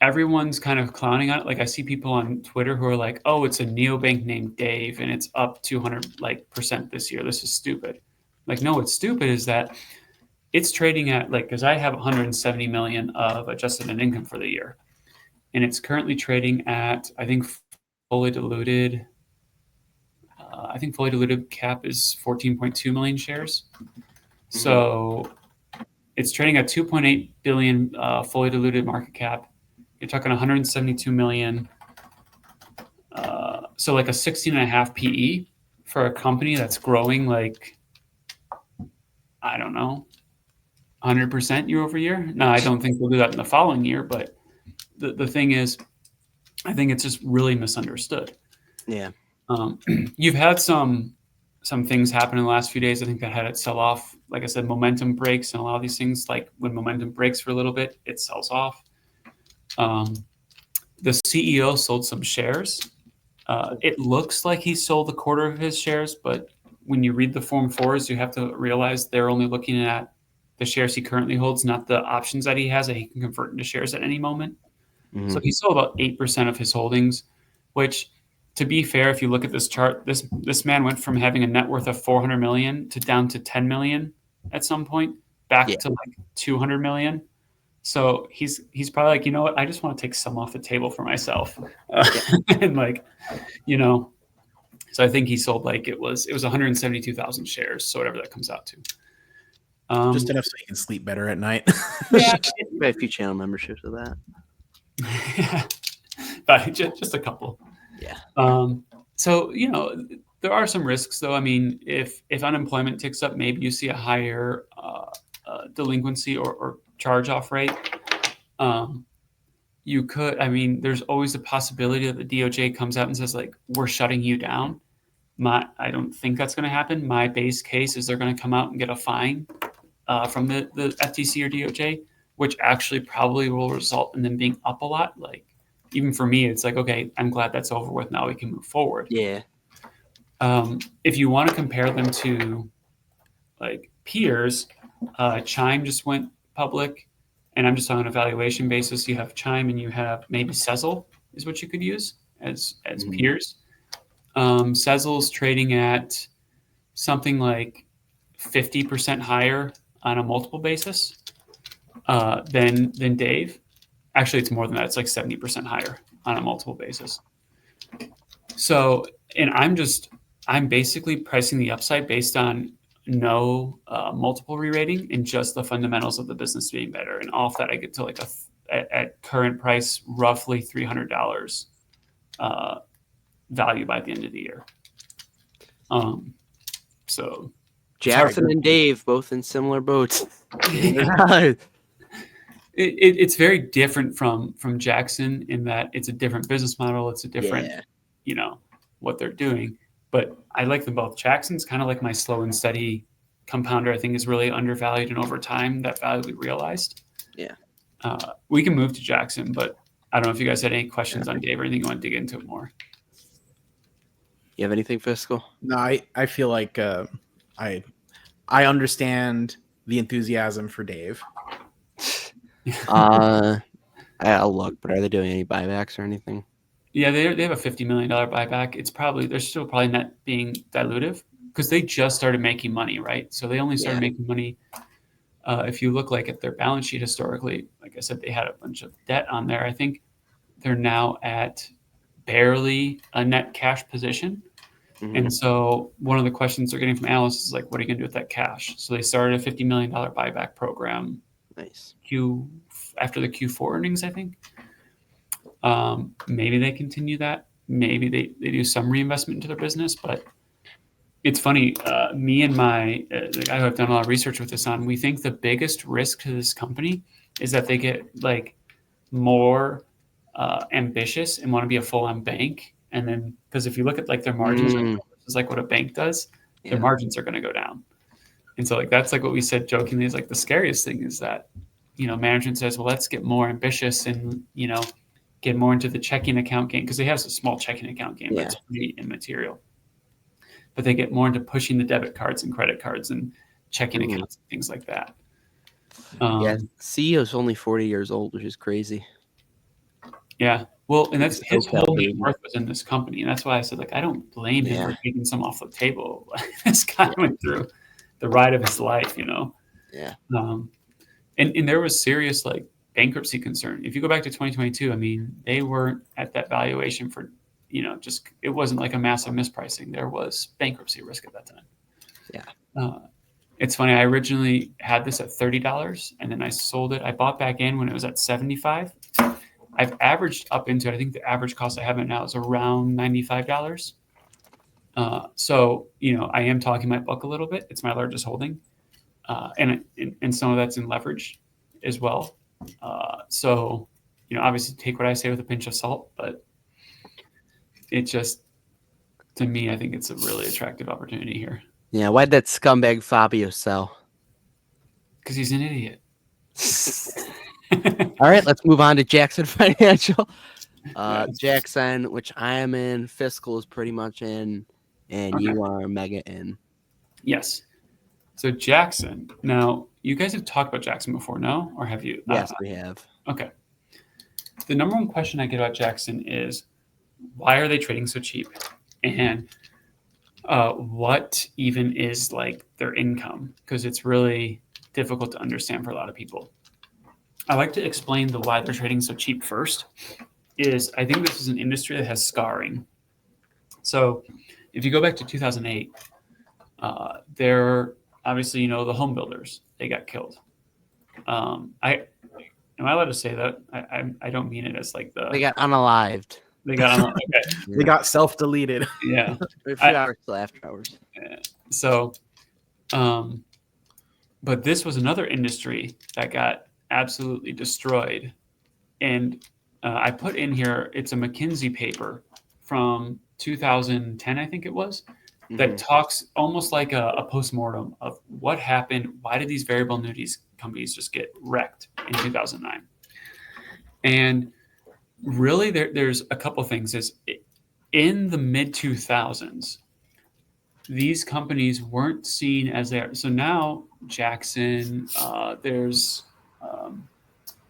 Everyone's kind of clowning on it. Like I see people on Twitter who are like, "Oh, it's a neobank named Dave, and it's up 200% this year. This is stupid." Like, no, what's stupid is that it's trading at like, because I have 170 million of adjusted net income for the year, and it's currently trading at I think fully diluted cap is 14.2 million shares. So it's trading at 2.8 billion fully diluted market cap. You're talking 172 million. So like a 16.5 PE for a company that's growing like, I don't know, 100% year over year. No, I don't think we'll do that in the following year. But the thing is, I think it's just really misunderstood. Yeah. You've had some things happen in the last few days. I think that had it sell off. Like I said, momentum breaks, and a lot of these things, like when momentum breaks for a little bit, it sells off. The CEO sold some shares. It looks like he sold a quarter of his shares, but when you read the Form 4s, you have to realize they're only looking at the shares he currently holds, not the options that he has that he can convert into shares at any moment. So he sold about 8% of his holdings, which, to be fair, if you look at this chart, this man went from having a net worth of 400 million to down to 10 million at some point, back to like 200 million. So he's probably like, you know what? I just want to take some off the table for myself, and like, you know. So I think he sold like it was 172,000 shares, so whatever that comes out to. Just enough so you can sleep better at night. Yeah, a few channel memberships of that. Yeah, but just a couple. Yeah. So you know, there are some risks, though. I mean, if unemployment ticks up, maybe you see a higher delinquency or charge-off rate. You could. I mean, there's always a possibility that the DOJ comes out and says like, "We're shutting you down." I don't think that's going to happen. My base case is they're going to come out and get a fine from the FTC or DOJ, which actually probably will result in them being up a lot. Like, even for me, it's like, okay, I'm glad that's over with. Now we can move forward. Yeah. If you want to compare them to like peers, Chime just went public, and I'm just on a valuation basis. You have Chime and you have maybe Sezzle is what you could use as peers. Sezzle's trading at something like 50% higher on a multiple basis than Dave. Actually, it's more than that. It's like 70% higher on a multiple basis. So, and I'm basically pricing the upside based on no multiple re-rating and just the fundamentals of the business being better. And off that, I get to like at current price, roughly $300 value by the end of the year. So Jackson and Dave both in similar boats. It's very different from Jackson in that it's a different business model. It's a different, you know, what they're doing. But I like them both. Jackson's kind of like my slow and steady compounder. I think is really undervalued, and over time that value will be realized. Yeah. We can move to Jackson, but I don't know if you guys had any questions on Dave or anything you want to dig into it more. You have anything, Fiscal? No, I feel like I understand the enthusiasm for Dave. I'll look, but are they doing any buybacks or anything? Yeah, they have a $50 million buyback. It's probably they're still probably net being dilutive because they just started making money, right? So they only started making money. If you look like at their balance sheet historically, like I said, they had a bunch of debt on there. I think they're now at barely a net cash position. Mm-hmm. And so one of the questions they're getting from analysts is like, what are you going to do with that cash? So they started a $50 million buyback program. Nice. After the Q4 earnings, I think. Maybe they continue that. Maybe they do some reinvestment into their business. But it's funny. Me and the guy who I've done a lot of research with this on, we think the biggest risk to this company is that they get like more ambitious and want to be a full-on bank, and then because if you look at like their margins right now versus like what a bank does, their margins are going to go down. And so like that's like what we said jokingly is like the scariest thing is that, management says, well, let's get more ambitious and, get more into the checking account game because they have a small checking account game, but it's pretty immaterial. But they get more into pushing the debit cards and credit cards and checking accounts and things like that. CEO's only 40 years old, which is crazy. Yeah. Well, and that's his whole net worth was in this company. And that's why I said, like, I don't blame him for taking some off the table. This guy went through the ride of his life, Yeah. And there was serious, like, bankruptcy concern. If you go back to 2022, I mean, they weren't at that valuation for, just it wasn't like a massive mispricing. There was bankruptcy risk at that time. Yeah. It's funny. I originally had this at $30, and then I sold it. I bought back in when it was at $75. I've averaged up into it. I think the average cost I have it now is around $95. So, I am talking my book a little bit. It's my largest holding. And some of that's in leverage as well. So, obviously take what I say with a pinch of salt, but it just, to me, I think it's a really attractive opportunity here. Yeah. Why'd that scumbag Fabio sell? Because he's an idiot. All right, let's move on to Jackson Financial. Jackson, which I am in, Fiscal is pretty much in, and you are mega in. Yes. So Jackson. Now, you guys have talked about Jackson before, no? Or have you? Yes, we have. Okay. The number one question I get about Jackson is, why are they trading so cheap? And what even is like their income? Because it's really difficult to understand for a lot of people. I like to explain the why they're trading so cheap first. I think this is an industry that has scarring. So if you go back to 2008, they're obviously, the home builders, they got killed. Am I allowed to say that? I don't mean it as like they got unalived. They got unalived. Okay. They got self-deleted. Yeah. A few hours till after hours. So, but this was another industry that got absolutely destroyed. And I put in here, it's a McKinsey paper from 2010, I think it was, that talks almost like a postmortem of what happened. Why did these variable annuities companies just get wrecked in 2009? And really, there's a couple things. In the mid 2000s, these companies weren't seen as they are. So now Jackson, there's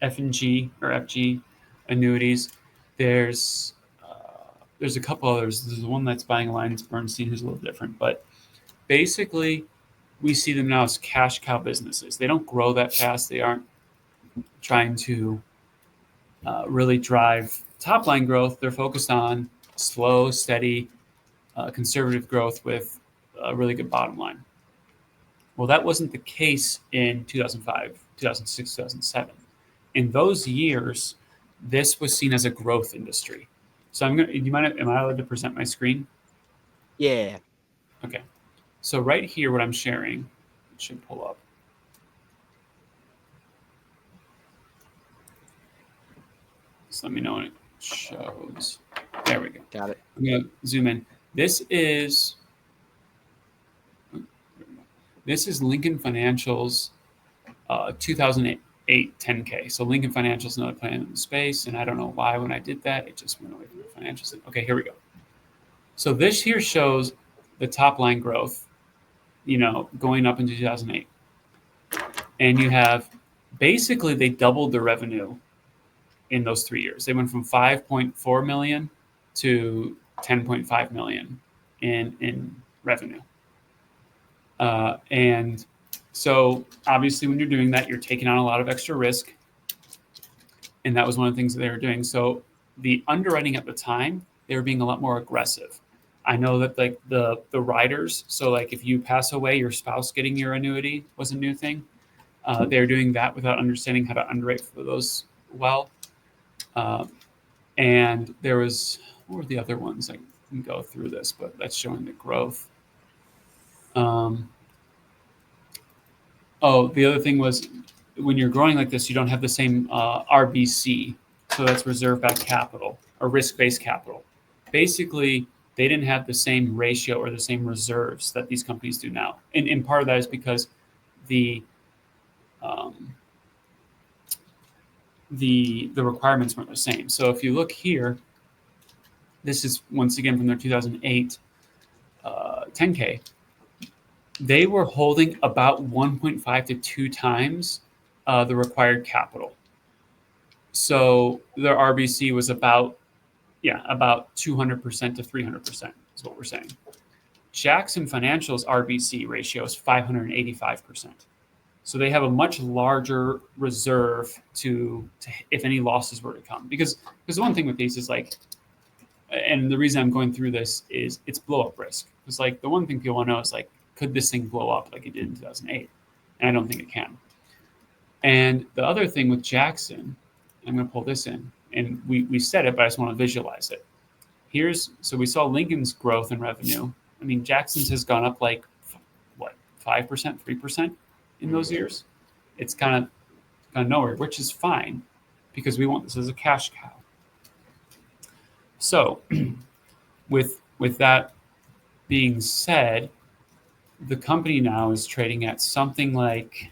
F&G or FG annuities. There's a couple others. There's one that's buying AllianceBernstein, who's a little different. But basically, we see them now as cash cow businesses. They don't grow that fast. They aren't trying to really drive top line growth. They're focused on slow, steady, conservative growth with a really good bottom line. Well, that wasn't the case in 2005, 2006, 2007. In those years, this was seen as a growth industry. So am I allowed to present my screen? Yeah. Okay. So right here, what I'm sharing, it should pull up. So let me know when it shows. There we go. Got it. I'm going to zoom in. This is Lincoln Financial's 2008 10K. So Lincoln Financial is another plan in the space, and I don't know why when I did that, it just went away from the financials. Okay, here we go. So this here shows the top line growth, going up into 2008. And you have, basically, they doubled their revenue in those 3 years. They went from 5.4 million to 10.5 million in revenue. And so obviously when you're doing that, you're taking on a lot of extra risk. And that was one of the things that they were doing. So the underwriting at the time, they were being a lot more aggressive. I know that like the riders, so like if you pass away, your spouse getting your annuity was a new thing. They're doing that without understanding how to underwrite for those well. And there was, what were the other ones? I can go through this, but that's showing the growth. The other thing was when you're growing like this, you don't have the same RBC. So that's reserve-backed capital or risk-based capital. Basically, they didn't have the same ratio or the same reserves that these companies do now. And part of that is because the requirements weren't the same. So if you look here, this is once again from their 2008 10K. They were holding about 1.5 to 2 times the required capital. So their RBC was about 200% to 300% is what we're saying. Jackson Financial's RBC ratio is 585%. So they have a much larger reserve to if any losses were to come. Because the one thing with these is like, and the reason I'm going through this is it's blow up risk. It's like the one thing people want to know is like, could this thing blow up like it did in 2008? And I don't think it can. And the other thing with Jackson, I'm going to pull this in, and we said it, but I just want to visualize it. So we saw Lincoln's growth in revenue. I mean, Jackson's has gone up like, what, 5%, 3% in those years? It's kind of nowhere, which is fine because we want this as a cash cow. So with that being said, the company now is trading at something like,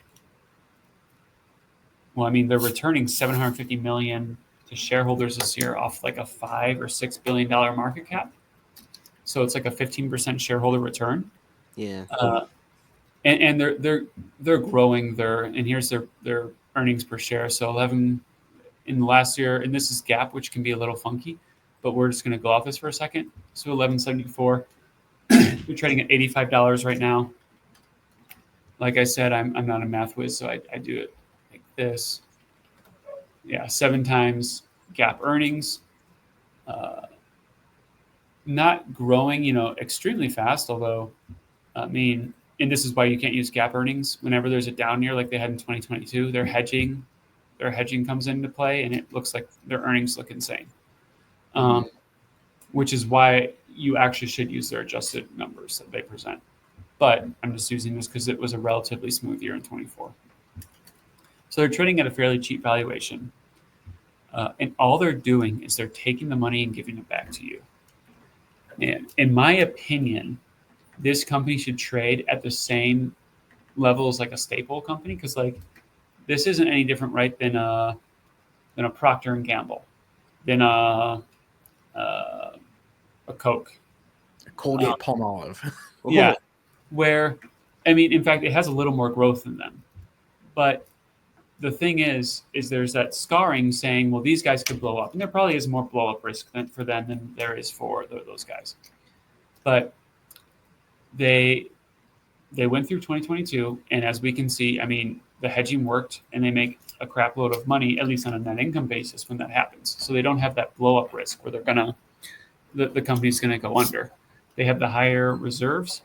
well, I mean, they're returning $750 million to shareholders this year off like a $5 or $6 billion market cap. So it's like a 15% shareholder return. Yeah. And they're growing and here's their earnings per share. So 11 in the last year, and this is GAAP, which can be a little funky, but we're just going to go off this for a second. So 11.74. You're trading at $85 right now. Like I said, I'm not a math whiz, so I do it like this. Yeah, 7 times GAAP earnings. Not growing, extremely fast, although, I mean, and this is why you can't use GAAP earnings. Whenever there's a down year like they had in 2022, their hedging comes into play, and it looks like their earnings look insane. Which is why you actually should use their adjusted numbers that they present. But I'm just using this because it was a relatively smooth year in 24. So they're trading at a fairly cheap valuation. And all they're doing is they're taking the money and giving it back to you. And in my opinion, this company should trade at the same level as like a staple company, because like this isn't any different, right, than a Procter and Gamble, than a Coke, A Colgate Palmolive. yeah, where, I mean, in fact, it has a little more growth in them. But the thing is there's that scarring saying, well, these guys could blow up. And there probably is more blow up risk for them than there is for those guys. But they went through 2022. And as we can see, I mean, the hedging worked and they make a crap load of money, at least on a net income basis when that happens. So they don't have that blow up risk where the company's going to go under. They have the higher reserves.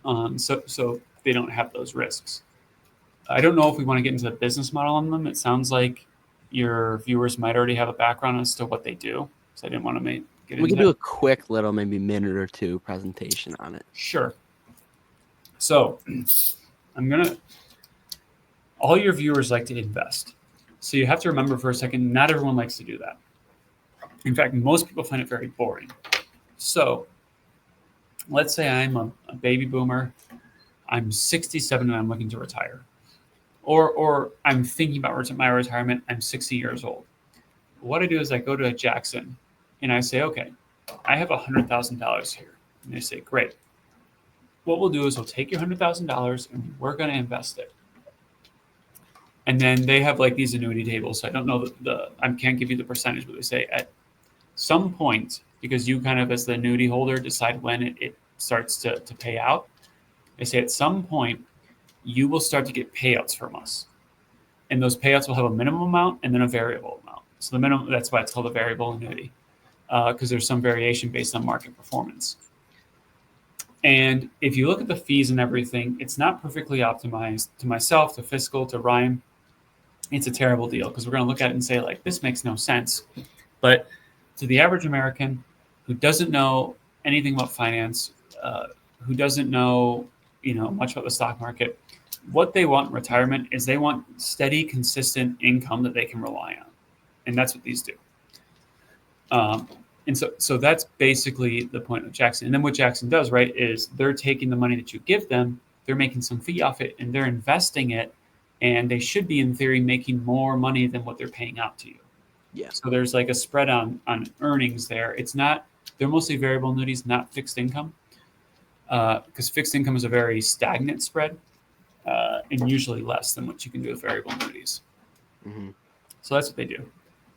So they don't have those risks. I don't know if we want to get into the business model on them. It sounds like your viewers might already have a background as to what they do. So I didn't want to get into We can do a quick little, maybe minute or two presentation on it. Sure. So all your viewers like to invest. So you have to remember for a second, not everyone likes to do that. In fact, most people find it very boring. So let's say I'm a baby boomer. I'm 67 and I'm looking to retire. Or I'm thinking about my retirement. I'm 60 years old. What I do is I go to Jackson and I say, okay, I have $100,000 here. And they say, great. What we'll do is we'll take your $100,000 and we're going to invest it. And then they have like these annuity tables. So I don't know I can't give you the percentage, but they say at some point, because you kind of as the annuity holder decide when it starts to pay out. They say at some point, you will start to get payouts from us. And those payouts will have a minimum amount and then a variable amount. So the minimum, that's why it's called a variable annuity, because there's some variation based on market performance. And if you look at the fees and everything, it's not perfectly optimized. To myself, to Fiscal, to Ryan, it's a terrible deal because we're going to look at it and say, like, this makes no sense. But to the average American who doesn't know anything about finance, who doesn't know much about the stock market, what they want in retirement is they want steady, consistent income that they can rely on. And that's what these do. And so that's basically the point of Jackson. And then what Jackson does, right, is they're taking the money that you give them, they're making some fee off it, and they're investing it, and they should be, in theory, making more money than what they're paying out to you. Yeah. So there's like a spread on earnings there. It's not, they're mostly variable annuities, not fixed income, because fixed income is a very stagnant spread, and usually less than what you can do with variable annuities. Mm-hmm. So that's what they do.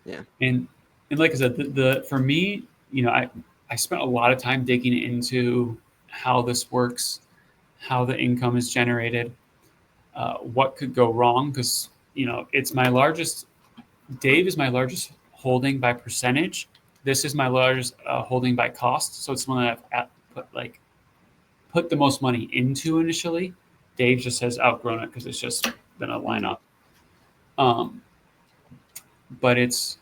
Yeah. And like I said, the for me, I spent a lot of time digging into how this works, how the income is generated, what could go wrong, because it's my largest. Dave is my largest holding by percentage. This is my largest holding by cost. So it's one that I've put the most money into initially. Dave just has outgrown it because it's just been a lineup. But it's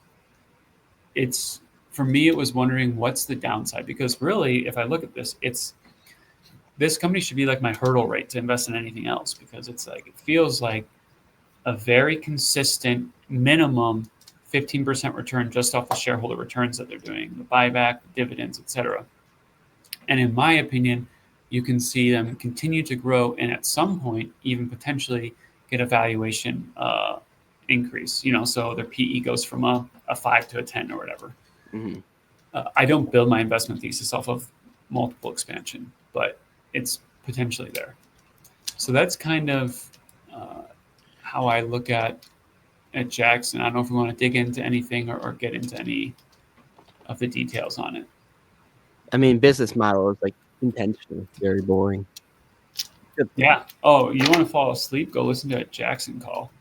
for me, it was wondering what's the downside, because really, if I look at this, this company should be like my hurdle rate to invest in anything else, because it's like, it feels like a very consistent minimum 15% return just off the shareholder returns that they're doing, the buyback, dividends, etc. And in my opinion, you can see them continue to grow, and at some point, even potentially get a valuation increase. So their PE goes from a 5 to a 10 or whatever. Mm-hmm. I don't build my investment thesis off of multiple expansion, but it's potentially there. So that's kind of how I look at Jackson. I don't know if we want to dig into anything or get into any of the details on it. I mean, business model is like intentionally very boring. Yeah. Oh, you want to fall asleep? Go listen to a Jackson call.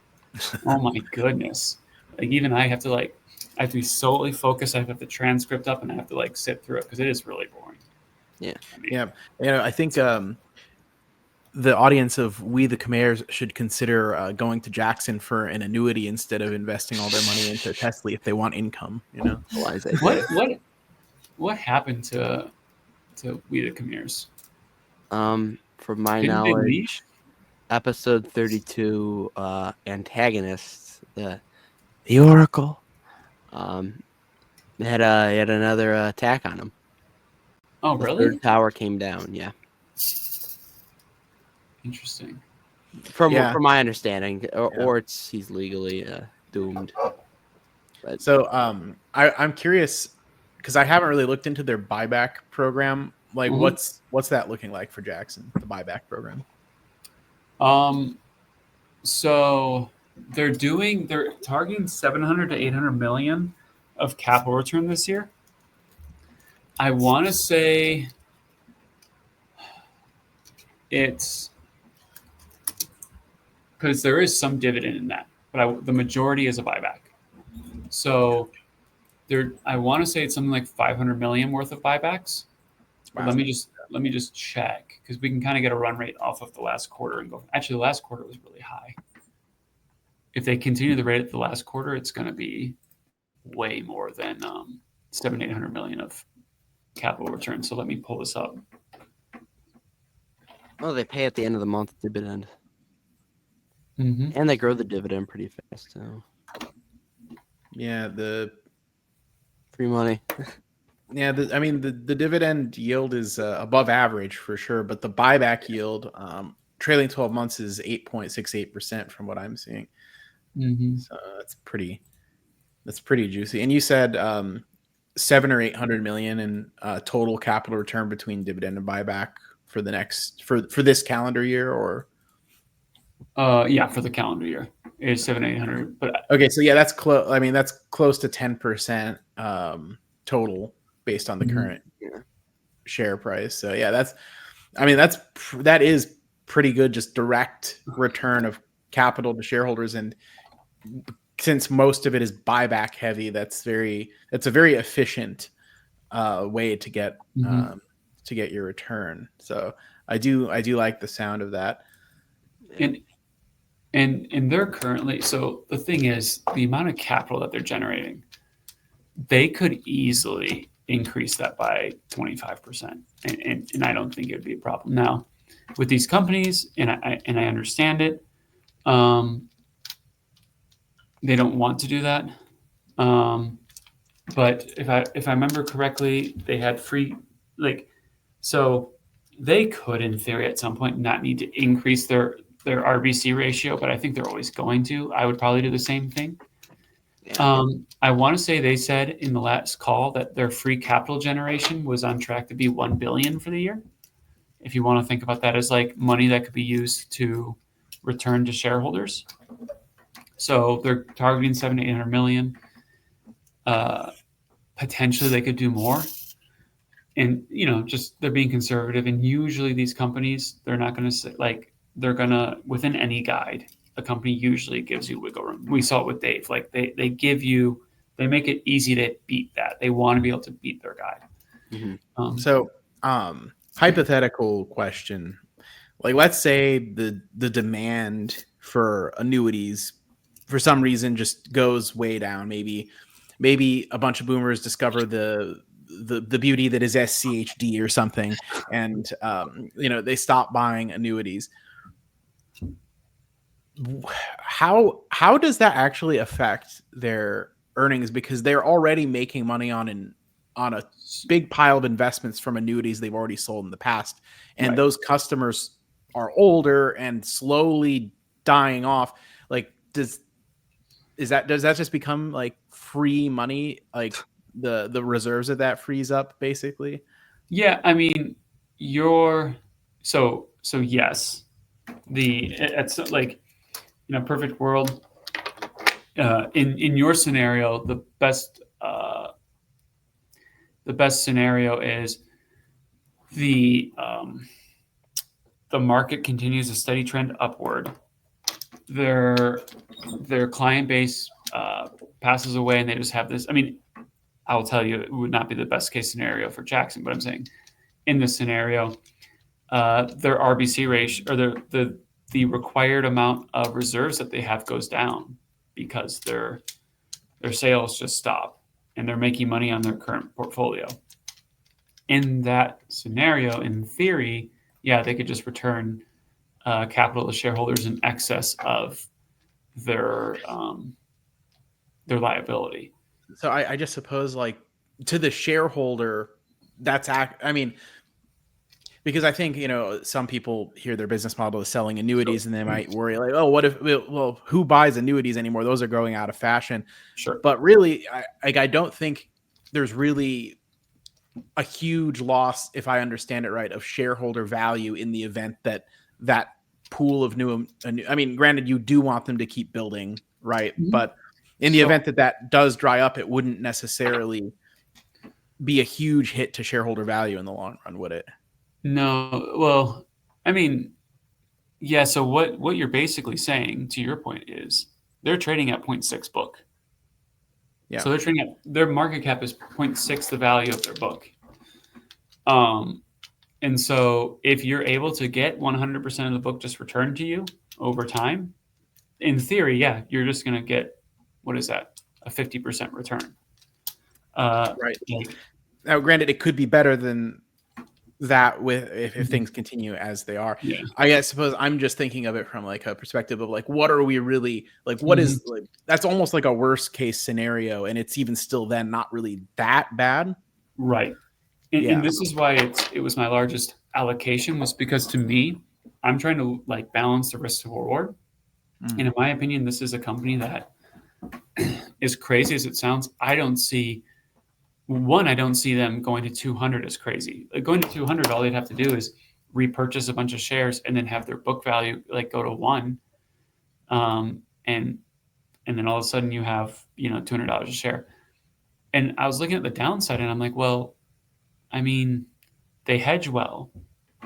Oh my goodness. Like, even I have to be solely focused. I have the transcript up and I have to sit through it because it is really boring. Yeah. I think the audience of We the Khmers should consider going to Jackson for an annuity instead of investing all their money into Tesla if they want income. What happened to We the Khmers? From my Didn't they leave? knowledge, episode 32, antagonists, the Oracle, had another attack on him. Oh, The really? third tower came down. Yeah. Interesting. From my understanding, or he's legally doomed. But so I'm curious, because I haven't really looked into their buyback program. Like, what's that looking like for Jackson, the buyback program? So they're targeting 700 to 800 million of capital return this year. I want to say it's because there is some dividend in that, but the majority is a buyback. So I want to say it's something like 500 million worth of buybacks. Wow. Let me just check, because we can kind of get a run rate off of the last quarter and go. Actually, the last quarter was really high. If they continue the rate at the last quarter, it's going to be way more than 700-800 million of capital return. So let me pull this up. Oh, they pay at the end of the month dividend. Mm-hmm. And they grow the dividend pretty fast too. Yeah, the free money. Yeah, the dividend yield is above average for sure, but the buyback yield, trailing 12 months, is 8.68% from what I'm seeing. Mm-hmm. So that's pretty juicy. And you said 700 or 800 million in total capital return between dividend and buyback for this calendar year, or for the calendar year is 700-800. But okay, so yeah, that's close. I mean, that's close to 10% total based on the current share price. So yeah, that is pretty good, just direct return of capital to shareholders. And since most of it is buyback heavy, that's a very efficient way to get your return. So I do like the sound of that. And they're currently, so the thing is, the amount of capital that they're generating, they could easily increase that by 25%. And I don't think it would be a problem. Now, with these companies, and I understand it, they don't want to do that. But if I remember correctly, they had free so they could, in theory, at some point not need to increase their RBC ratio, but I think they're always going to. I would probably do the same thing. Yeah. I want to say they said in the last call that their free capital generation was on track to be $1 billion for the year. If you want to think about that as like money that could be used to return to shareholders. So they're targeting 700 to 800 million. Potentially they could do more. And, just they're being conservative. And usually these companies, they're not going to say they're going to, within any guide, a company usually gives you wiggle room. We saw it with Dave. Like they make it easy to beat that. They want to be able to beat their guide. Mm-hmm. Hypothetical question. Like, let's say the demand for annuities for some reason just goes way down. Maybe a bunch of boomers discover the beauty that is SCHD or something, and they stop buying annuities. How does that actually affect their earnings? Because they're already making money on a big pile of investments from annuities they've already sold in the past, and Right. those customers are older and slowly dying off. Like, does that just become like free money? Like the reserves of that freeze up basically? Yeah, I mean, so yes, it's like in a perfect world, in your scenario, the best scenario is the market continues a steady trend upward. Their client base passes away, and they just have this. I mean, I will tell you, it would not be the best case scenario for Jackson, but I'm saying in this scenario, their RBC ratio, or the required amount of reserves that they have goes down because their sales just stop and they're making money on their current portfolio. In that scenario, in theory, yeah, they could just return capital to shareholders in excess of their liability. So I just suppose, like, to the shareholder, I mean, because I think, some people hear their business model is selling annuities, and they might worry like, oh, what if, well, who buys annuities anymore? Those are going out of fashion. Sure. But really, I don't think there's really a huge loss, if I understand it right, of shareholder value in the event that pool of new, I mean, granted, you do want them to keep building, right? Mhm. But in the event that does dry up, it wouldn't necessarily be a huge hit to shareholder value in the long run, would it? No. Well, I mean, yeah. So what you're basically saying, to your point, is they're trading at 0.6 book. Yeah. So they're trading at, their market cap is 0.6 the value of their book. And so if you're able to get 100% of the book just returned to you over time, in theory, yeah, you're just going to get, what is that? A 50% return. Right. Now, granted, it could be better than that if things continue as they are. Yeah. I suppose I'm just thinking of it from like a perspective of like, what are we really like? What is like, that's almost like a worst case scenario, and it's even still then not really that bad. Right. And this is why it was my largest allocation, was because to me, I'm trying to like balance the risk to reward. And in my opinion, this is a company that, as crazy as it sounds, I don't see them going to 200 as crazy. Like going to 200, all they'd have to do is repurchase a bunch of shares and then have their book value like go to 1. And then all of a sudden you have, $200 a share. And I was looking at the downside and I'm like, well, I mean, they hedge well,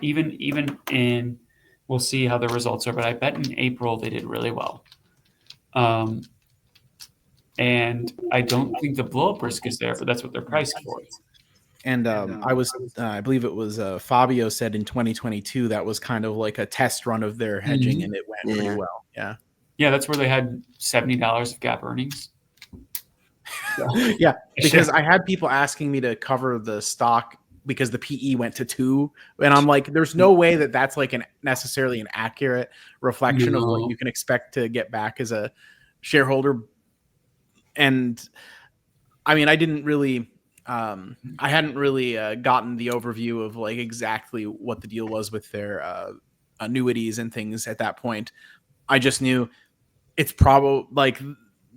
even in, we'll see how the results are, but I bet in April they did really well. And I don't think the blow-up risk is there, but that's what they're priced for. And I believe it was Fabio said in 2022 that was kind of like a test run of their hedging, and it went pretty well. Yeah. Yeah, that's where they had $70 of gap earnings. Yeah, because I had people asking me to cover the stock because the PE went to 2, and I'm like, there's no way that that's like necessarily an accurate reflection of what you can expect to get back as a shareholder. and I mean, I hadn't really gotten the overview of like exactly what the deal was with their annuities and things at that point. I just knew it's probably like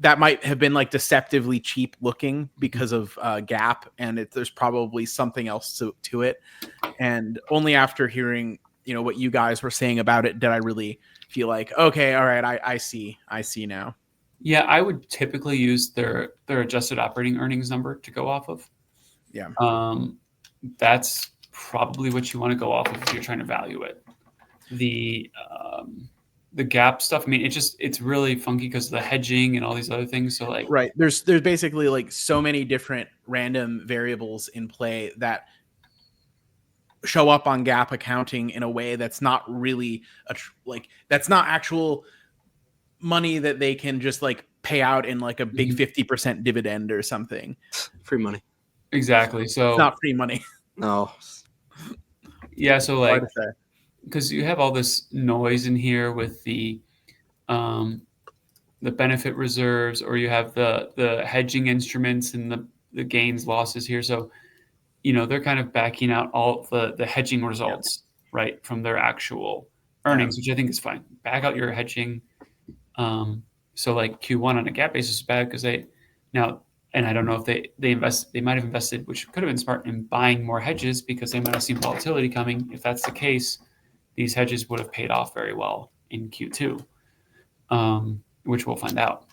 that might have been like deceptively cheap looking because of Gap, and there's probably something else to it. And only after hearing, what you guys were saying about it, did I really feel like, okay, all right, I see now. Yeah, I would typically use their adjusted operating earnings number to go off of. Yeah. That's probably what you want to go off of if you're trying to value it. The Gap stuff, I mean, it's really funky because of the hedging and all these other things. So like, right, there's basically like so many different random variables in play that show up on Gap accounting in a way that's not really that's not actual money that they can just like pay out in like a big 50% dividend or something. Free money. Exactly. So it's not free money. No. Yeah. So like, Hard to say. because you have all this noise in here with the benefit reserves, or you have the hedging instruments and the gains losses here. So, they're kind of backing out all the hedging results, right, from their actual earnings, which I think is fine. Back out your hedging. So like Q1 on a GAAP basis is bad because and I don't know if they might have invested, which could have been smart, in buying more hedges because they might have seen volatility coming. If that's the case, these hedges would have paid off very well in Q2, which we'll find out.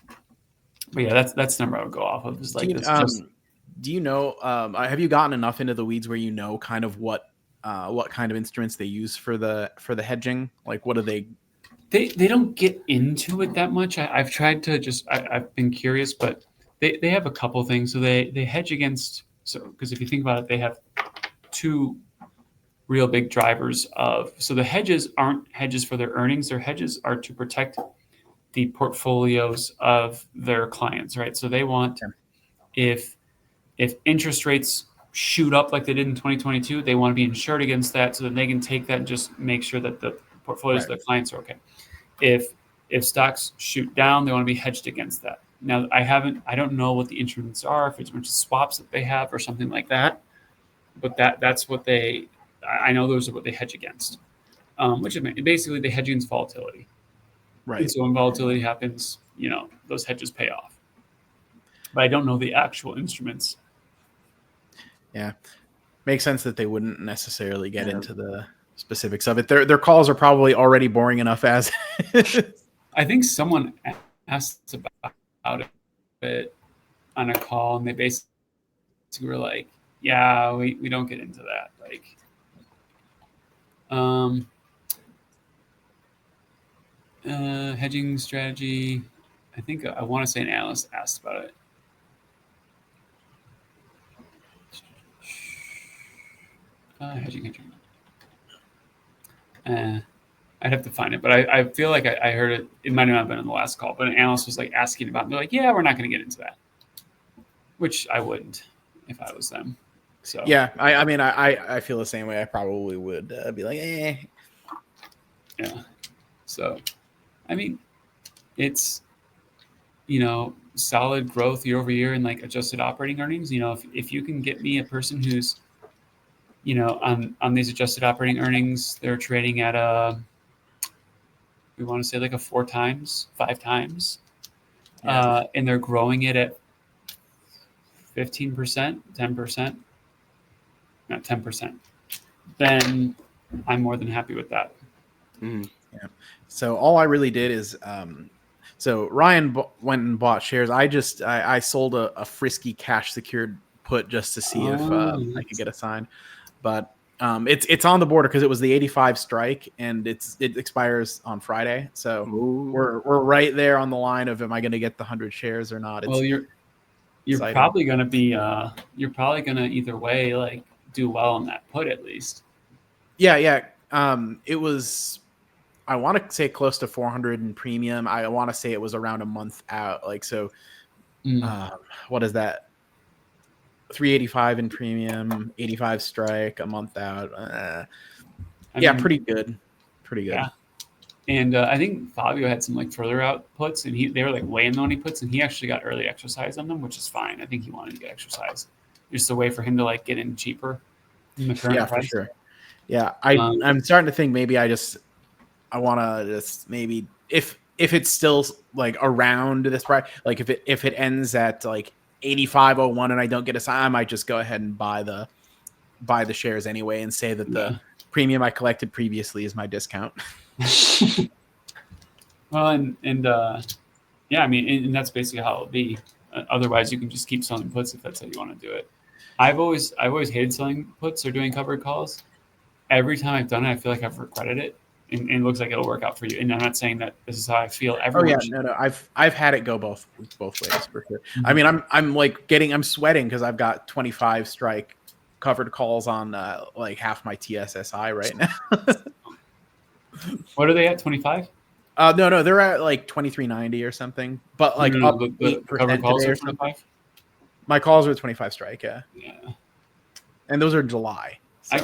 But yeah, that's the number I would go off of. Is like do you know? Have you gotten enough into the weeds where you know kind of what kind of instruments they use for the hedging? Like, what do they? They don't get into it that much. I've tried to I've been curious, but they have a couple things. So they hedge against. So because if you think about it, they have two real big drivers of. So the hedges aren't hedges for their earnings. Their hedges are to protect the portfolios of their clients, right? So they want if interest rates shoot up like they did in 2022, they want to be insured against that so that they can take that and just make sure that the portfolios of their clients are okay. If stocks shoot down, they want to be hedged against that. Now, I don't know what the instruments are, if it's a bunch of swaps that they have or something like that, but that's what I know those are what they hedge against, which is basically they hedge against volatility. Right. And so when volatility happens, those hedges pay off. But I don't know the actual instruments. Yeah. Makes sense that they wouldn't necessarily get into the specifics of it. Their calls are probably already boring enough as. I think someone asked about it on a call, and they basically were like, "Yeah, we don't get into that." Like, hedging strategy. I think I want to say an analyst asked about it. Hedging. I'd have to find it, but I feel like I heard it. It might not have been in the last call, but an analyst was like asking about it. And they're like, "Yeah, we're not going to get into that," which I wouldn't if I was them. So yeah, I mean, I feel the same way. I probably would be like, eh. Yeah. So, I mean, it's solid growth year over year in like adjusted operating earnings. If you can get me a person who's on these adjusted operating earnings, they're trading at we want to say like a 4 times, 5 times, and they're growing it at 15%, 10%, not 10%, then I'm more than happy with that. Yeah. So all I really did is, so Ryan went and bought shares. I sold a frisky cash secured put just to see if I could get a sign, but it's on the border because it was the 85 strike and it expires on Friday. So we're right there on the line of, am I going to get the 100 shares or not? Well, you're probably going to be either way like do well on that put at least. Yeah. It was, I want to say close to 400 in premium. I want to say it was around a month out. Like, so what is that? 385 in premium, 85 strike, a month out. I mean, pretty good. Pretty good. Yeah. And I think Fabio had some like further out puts, and they were like way in the money puts, and he actually got early exercise on them, which is fine. I think he wanted to get exercise. Just a way for him to like get in cheaper in the current Yeah, price. for sure. Yeah, Um, I'm starting to think maybe I want to just maybe if it's still like around this price, like if it ends at like 85.01 and I don't get a sign, I might just go ahead and buy the shares anyway and say that the premium I collected previously is my discount. Well, and yeah, I mean, and that's basically how it'll be. Otherwise, you can just keep selling puts if that's how you want to do it. I've always hated selling puts or doing covered calls. Every time I've done it, I feel like I've regretted it, and it looks like it'll work out for you. And I'm not saying that this is how I feel. Everyone No, I've had it go both ways for sure. Mm-hmm. I mean, I'm like I'm sweating because I've got 25 strike covered calls on like half my TSSI right now. What are they at? 25? No, they're at like 23.90 or something, but like up the 8% covered calls today are or something. 25. My calls are 25 strike, yeah, Yeah, and those are July. So.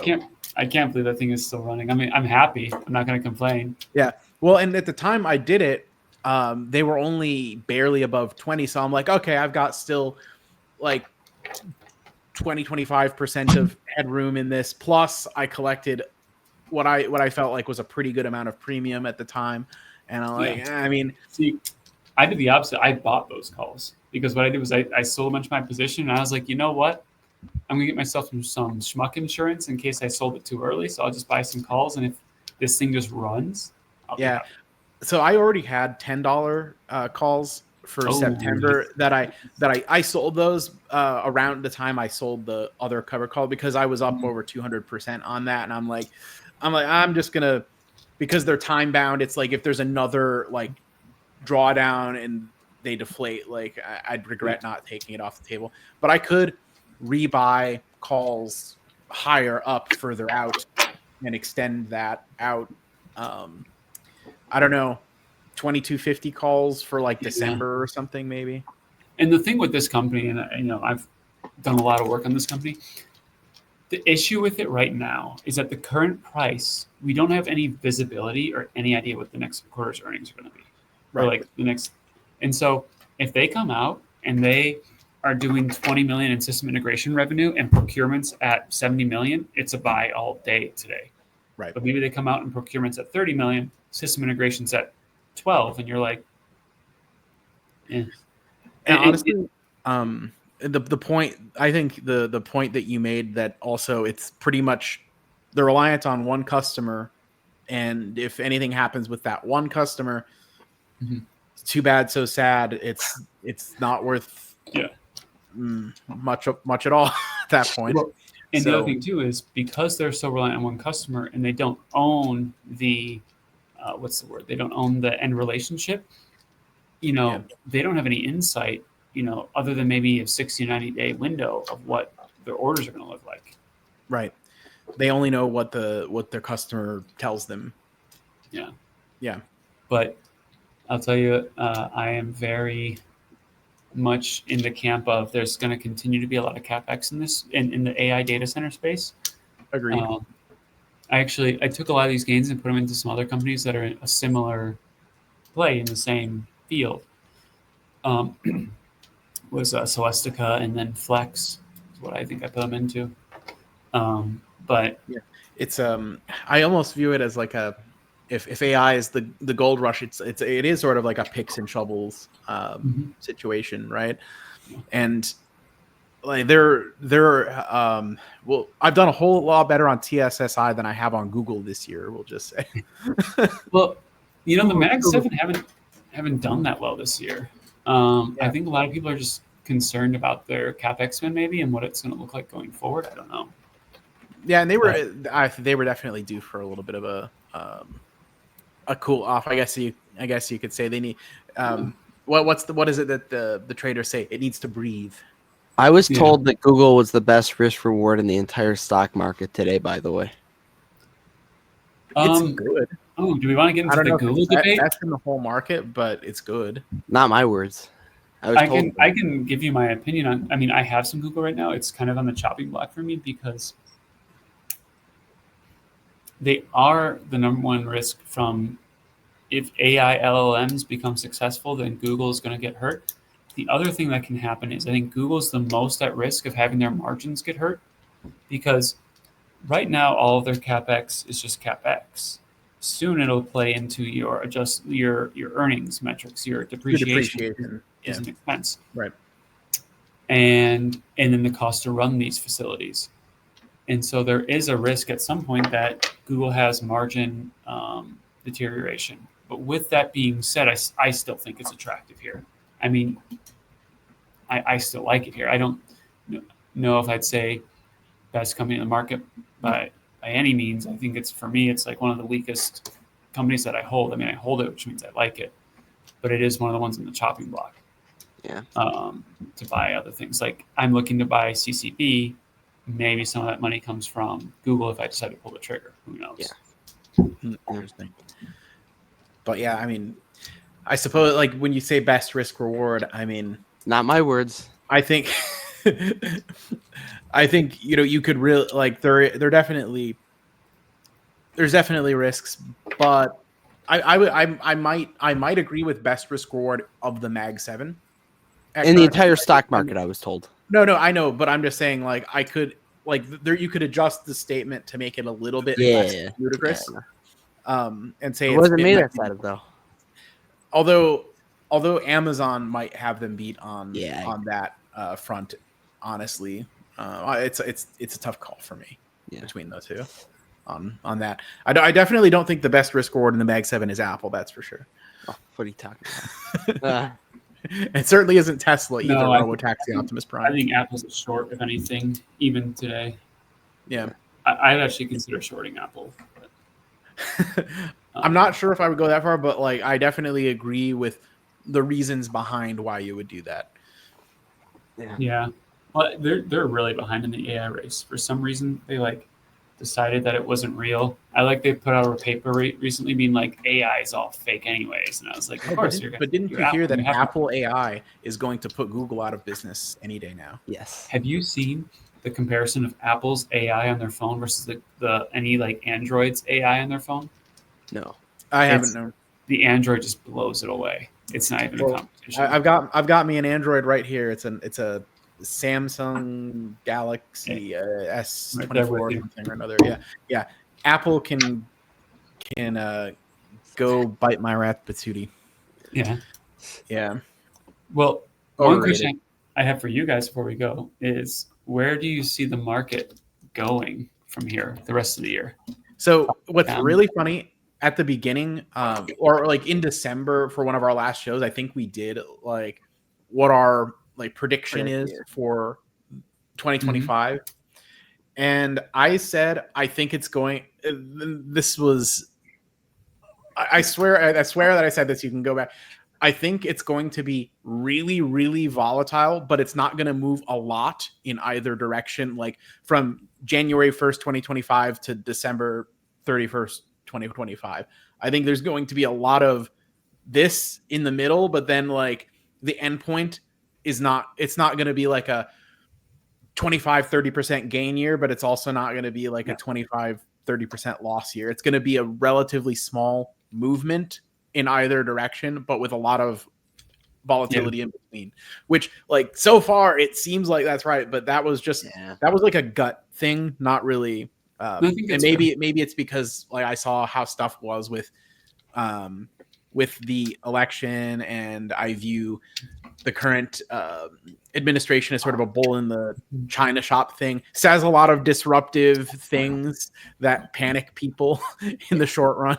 I can't believe that thing is still running. I mean, I'm happy. I'm not going to complain. Yeah, well, and at the time I did it, they were only barely above 20, so I'm like, okay, I've got still like 25% of headroom in this. Plus, I collected what I felt like was a pretty good amount of premium at the time, and I'm like, I mean, see, I did the opposite. I bought those calls because what I did was I sold a bunch of my position, and I was like, you know what? I'm gonna get myself some schmuck insurance in case I sold it too early. So I'll just buy some calls, and if this thing just runs, I'll be happy. So I already had $10 calls for September that I sold those around the time I sold the other cover call because I was up over 200% on that, and I'm just gonna, because they're time bound. It's like if there's another like drawdown and they deflate, like I'd regret not taking it off the table. But I could rebuy calls higher up further out and extend that out. I don't know, 2250 calls for like December or something maybe. And the thing with this company, and I've done a lot of work on this company. The issue with it right now is at the current price, we don't have any visibility or any idea what the next quarter's earnings are going to be, or like the next. And so if they come out and they are doing 20 million in system integration revenue and procurements at 70 million, it's a buy all day today. Right. But maybe they come out and procurements at 30 million, system integrations at 12, and you're like, yeah. And honestly, the point, I think the point that you made, that also it's pretty much they're reliant on one customer, and if anything happens with that one customer, too bad, so sad. It's not worth much at all at that point. Well, and the other thing too is because they're so reliant on one customer and they don't own the what's the word? They don't own the end relationship. They don't have any insight, other than maybe a 60 or 90-day window of what their orders are going to look like. Right. They only know what their customer tells them. Yeah. Yeah. But I'll tell you, I am very much in the camp of there's going to continue to be a lot of CapEx in the AI data center space. Agreed. I took a lot of these gains and put them into some other companies that are in a similar play in the same field. Was Celestica and then Flex is what I think I put them into. But yeah, it's I almost view it as like if AI is the gold rush, it is sort of like a picks and shovels situation, right? And like they're well, I've done a whole lot better on TSSI than I have on Google this year, we'll just say. Well, the Mag 7 haven't done that well this year. I think a lot of people are just concerned about their CapEx spend maybe and what it's going to look like going forward. I don't know. Yeah, and they were definitely due for a little bit of a cool off. I guess you could say they need what is it that the traders say? It needs to breathe. I was told that Google was the best risk reward in the entire stock market today, by the way. It's good. Oh, do we want to get into the Google debate? That's in the whole market, but it's good. Not my words. I can give you my opinion on. I mean, I have some Google right now. It's kind of on the chopping block for me because they are the number one risk from if AI LLMs become successful, then Google is going to get hurt. The other thing that can happen is I think Google's the most at risk of having their margins get hurt, because right now all of their CapEx is just CapEx. Soon it'll play into your earnings metrics, your Your depreciation depreciation. is an expense, Right. and then the cost to run these facilities. And so there is a risk at some point that Google has margin deterioration. But with that being said, I still think it's attractive here. I mean, I still like it here. I don't know if I'd say best company in the market by any means. I think for me, it's like one of the weakest companies that I hold. I mean, I hold it, which means I like it, but it is one of the ones in the chopping block. Yeah. To buy other things. Like I'm looking to buy CCB. Maybe some of that money comes from Google if I decide to pull the trigger. Who knows? Yeah. Interesting. But yeah, I mean, I suppose like when you say best risk reward, I mean, Not my words. I think you could really like there's definitely risks, but I might agree with best risk reward of the Mag 7 In the entire stock market, I was told. No, I know, but I'm just saying like I could like there you could adjust the statement to make it a little bit less ludicrous. And say it wasn't made that side of though. Although Amazon might have them beat on that front, honestly, it's a tough call for me between those two. On that, I definitely don't think the best risk reward in the Mag 7 is Apple. That's for sure. Oh, what are you talking about? It certainly isn't Tesla either. No, Robotaxi Optimus Prime. I think Apple's a short, if anything, even today. Yeah, I'd actually consider shorting Apple. But, I'm not sure if I would go that far, but like I definitely agree with the reasons behind why you would do that. Yeah. Well, they're really behind in the AI race. For some reason, they like decided that it wasn't real. They put out a paper recently being like AI is all fake anyways, and I was like, of course you're. But didn't you hear that Apple AI is going to put Google out of business any day now? Yes. Have you seen the comparison of Apple's AI on their phone versus any like Android's AI on their phone? No, I haven't known. The Android just blows it away. It's not even a competition. I've got me an Android right here. It's a Samsung Galaxy S24 or something or another. Yeah. Apple can go bite my rat patootie. Yeah. Well, one question I have for you guys before we go is, where do you see the market going from here the rest of the year? So what's really funny, at the beginning, or like in December for one of our last shows, I think we did like what our like prediction is for 2025. And I said, I think it's going, I swear that I said this, you can go back. I think it's going to be really, really volatile, but it's not going to move a lot in either direction. Like from January 1st, 2025 to December 31st, 2025. I think there's going to be a lot of this in the middle, but then like the endpoint it's not going to be like a 25-30% gain year, but it's also not going to be like a 25-30% loss year. It's going to be a relatively small movement in either direction, but with a lot of volatility in between, which like so far it seems like that's right, but that was just that was like a gut thing, not really. And maybe it's because like I saw how stuff was with the election, and I view the current administration as sort of a bull in the China shop thing. Says a lot of disruptive things that panic people in the short run,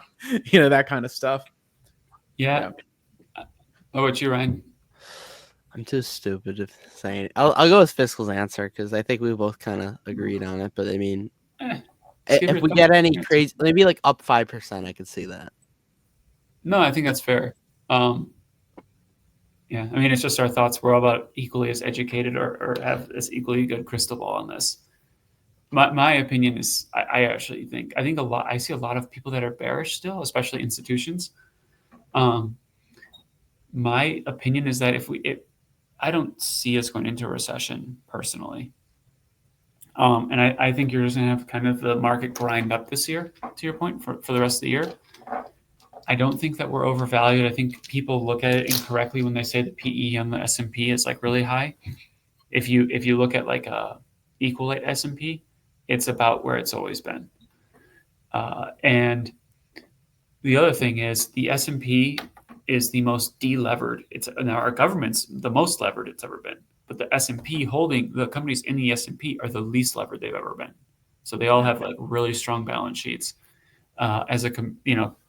that kind of stuff. Yeah. What about you, Ryan? I'm too stupid to say it. I'll go with Fiscal's answer because I think we both kind of agreed on it. But I mean, if we get any crazy, maybe like up 5%, I could see that. No, I think that's fair. Yeah, I mean, it's just our thoughts. We're all about equally as educated or have as equally good crystal ball on this. My opinion is, I see a lot of people that are bearish still, especially institutions. My opinion is that I don't see us going into a recession personally. And I think you're just going to have kind of the market grind up this year, to your point, for the rest of the year. I don't think that we're overvalued. I think people look at it incorrectly when they say the PE on the S&P is like really high. If you look at like a equal S&P, it's about where it's always been. And the other thing is the S&P is the most delevered. Now our government's the most levered it's ever been, but the S&P holding the companies in the S&P are the least levered they've ever been. So they all have like really strong balance sheets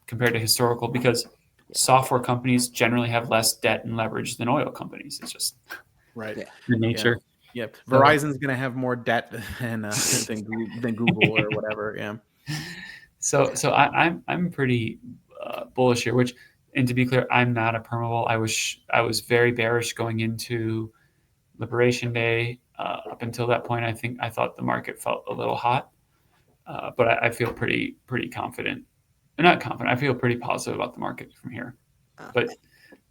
compared to historical, because software companies generally have less debt and leverage than oil companies. It's just right. the nature. Yeah. Verizon's going to have more debt than Google or whatever. Yeah. So I'm pretty bullish here. And to be clear, I'm not a perma-bull. I was very bearish going into Liberation Day. Up until that point, I thought the market felt a little hot, but I feel pretty confident. Not confident. I feel pretty positive about the market from here. But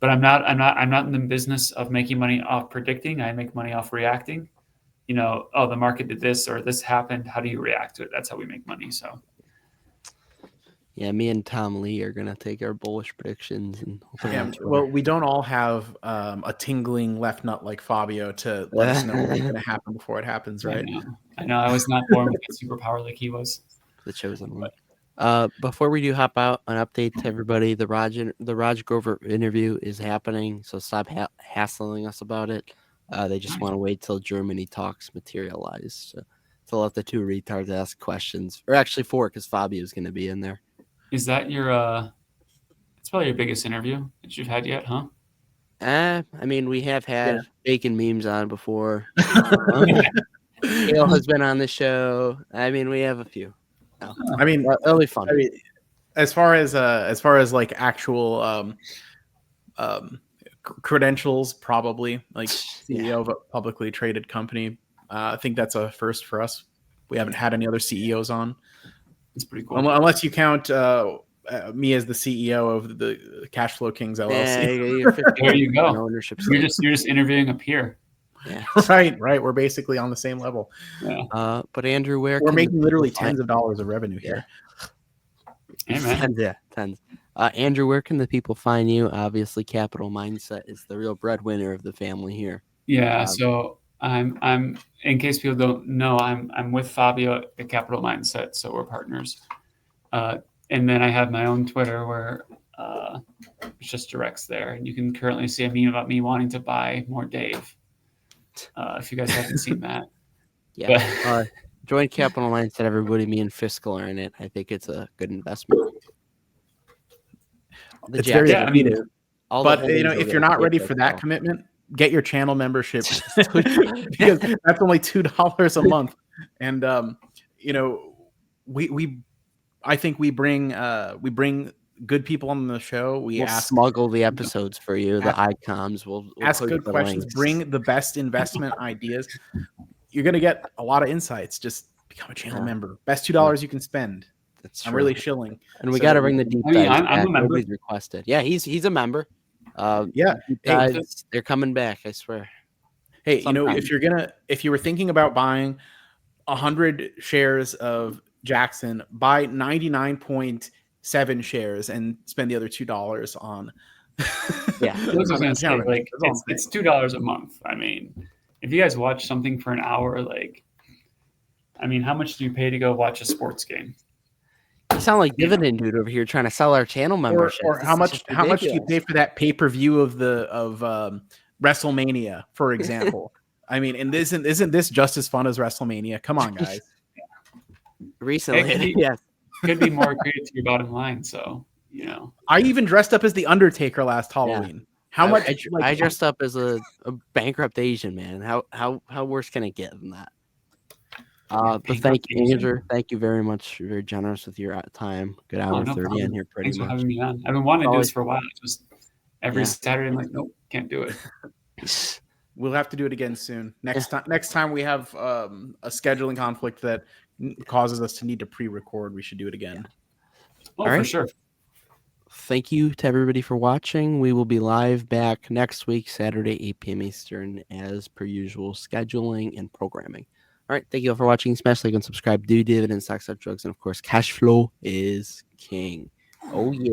I'm not in the business of making money off predicting. I make money off reacting. The market did this or this happened. How do you react to it? That's how we make money. So. Yeah, me and Tom Lee are gonna take our bullish predictions and well, we don't all have a tingling left nut like Fabio to let us know what's going to happen before it happens, right? I know. I was not born with a superpower like he was. The chosen one. Before we do hop out, an update to everybody: the Raj Grover interview is happening, so stop hassling us about it. They just want to wait till Germany talks materialize to let the two retards ask questions, or actually 4, because Fabio's going to be in there. Is that your it's probably your biggest interview that you've had yet, huh? I mean, we have had bacon memes on before. Gail has been on the show. I mean, we have a few. I mean, it'll be fun. I mean, as far as like actual credentials, probably like CEO of a publicly traded company. I think that's a first for us. We haven't had any other CEOs on. It's pretty cool. Unless you count me as the CEO of the Cash Flow Kings LLC. There you go. You're just interviewing a peer. Yeah. Right. We're basically on the same level. Yeah. But Andrew, we're making literally tens of dollars of revenue here. Hey, man. Tens. Andrew, where can the people find you? Obviously, Capital Mindset is the real breadwinner of the family here. Yeah. So I'm in case people don't know, I'm with Fabio at Capital Mindset, so we're partners. And then I have my own Twitter where it's just directs there, and you can currently see a meme about me wanting to buy more Dave. If you guys haven't seen that, join Capital Mindset, everybody. Me and Fiscal are in it. I think it's a good investment. It's very accretive. But if you're not ready for that commitment, get your channel membership because that's only $2 a month. And I think we bring good people on the show. We'll smuggle the episodes for you, the icons. We'll ask good questions, bring the best investment ideas. You're gonna get a lot of insights. Just become a channel member. Best $2 you can spend. I'm really shilling. And we got to bring the deep dives back. I'm a member. Nobody's requested. Yeah, he's a member. They're coming back, I swear. Hey, if you were thinking about buying 100 shares of Jackson, buy 99.7 shares and spend the other $2 on. It's $2 a month. I mean, if you guys watch something for an hour, how much do you pay to go watch a sports game? You sound like Dividend dude over here trying to sell our channel membership. Or how much do you pay for that pay-per-view of WrestleMania, for example? I mean, and isn't this just as fun as WrestleMania? Come on, guys. Recently, could be more accretive to your bottom line. So I even dressed up as the Undertaker last Halloween. Yeah. How much? I dressed up as a bankrupt Asian man. How worse can it get than that? But thank you, Andrew. Thank you very much. You're very generous with your time. Good hour 30 in here, pretty much. Thanks for having me on. I've been wanting to do this for a while. Just every Saturday, I'm like, nope, can't do it. We'll have to do it again soon. Next time we have a scheduling conflict that causes us to need to pre-record, we should do it again. Oh, for sure. Thank you to everybody for watching. We will be live back next week, Saturday, 8 p.m. Eastern, as per usual, scheduling and programming. All right. Thank you all for watching. Smash like and subscribe. Do Dividend, Stocks, Drugs, and of course, cash flow is king. Oh, yeah.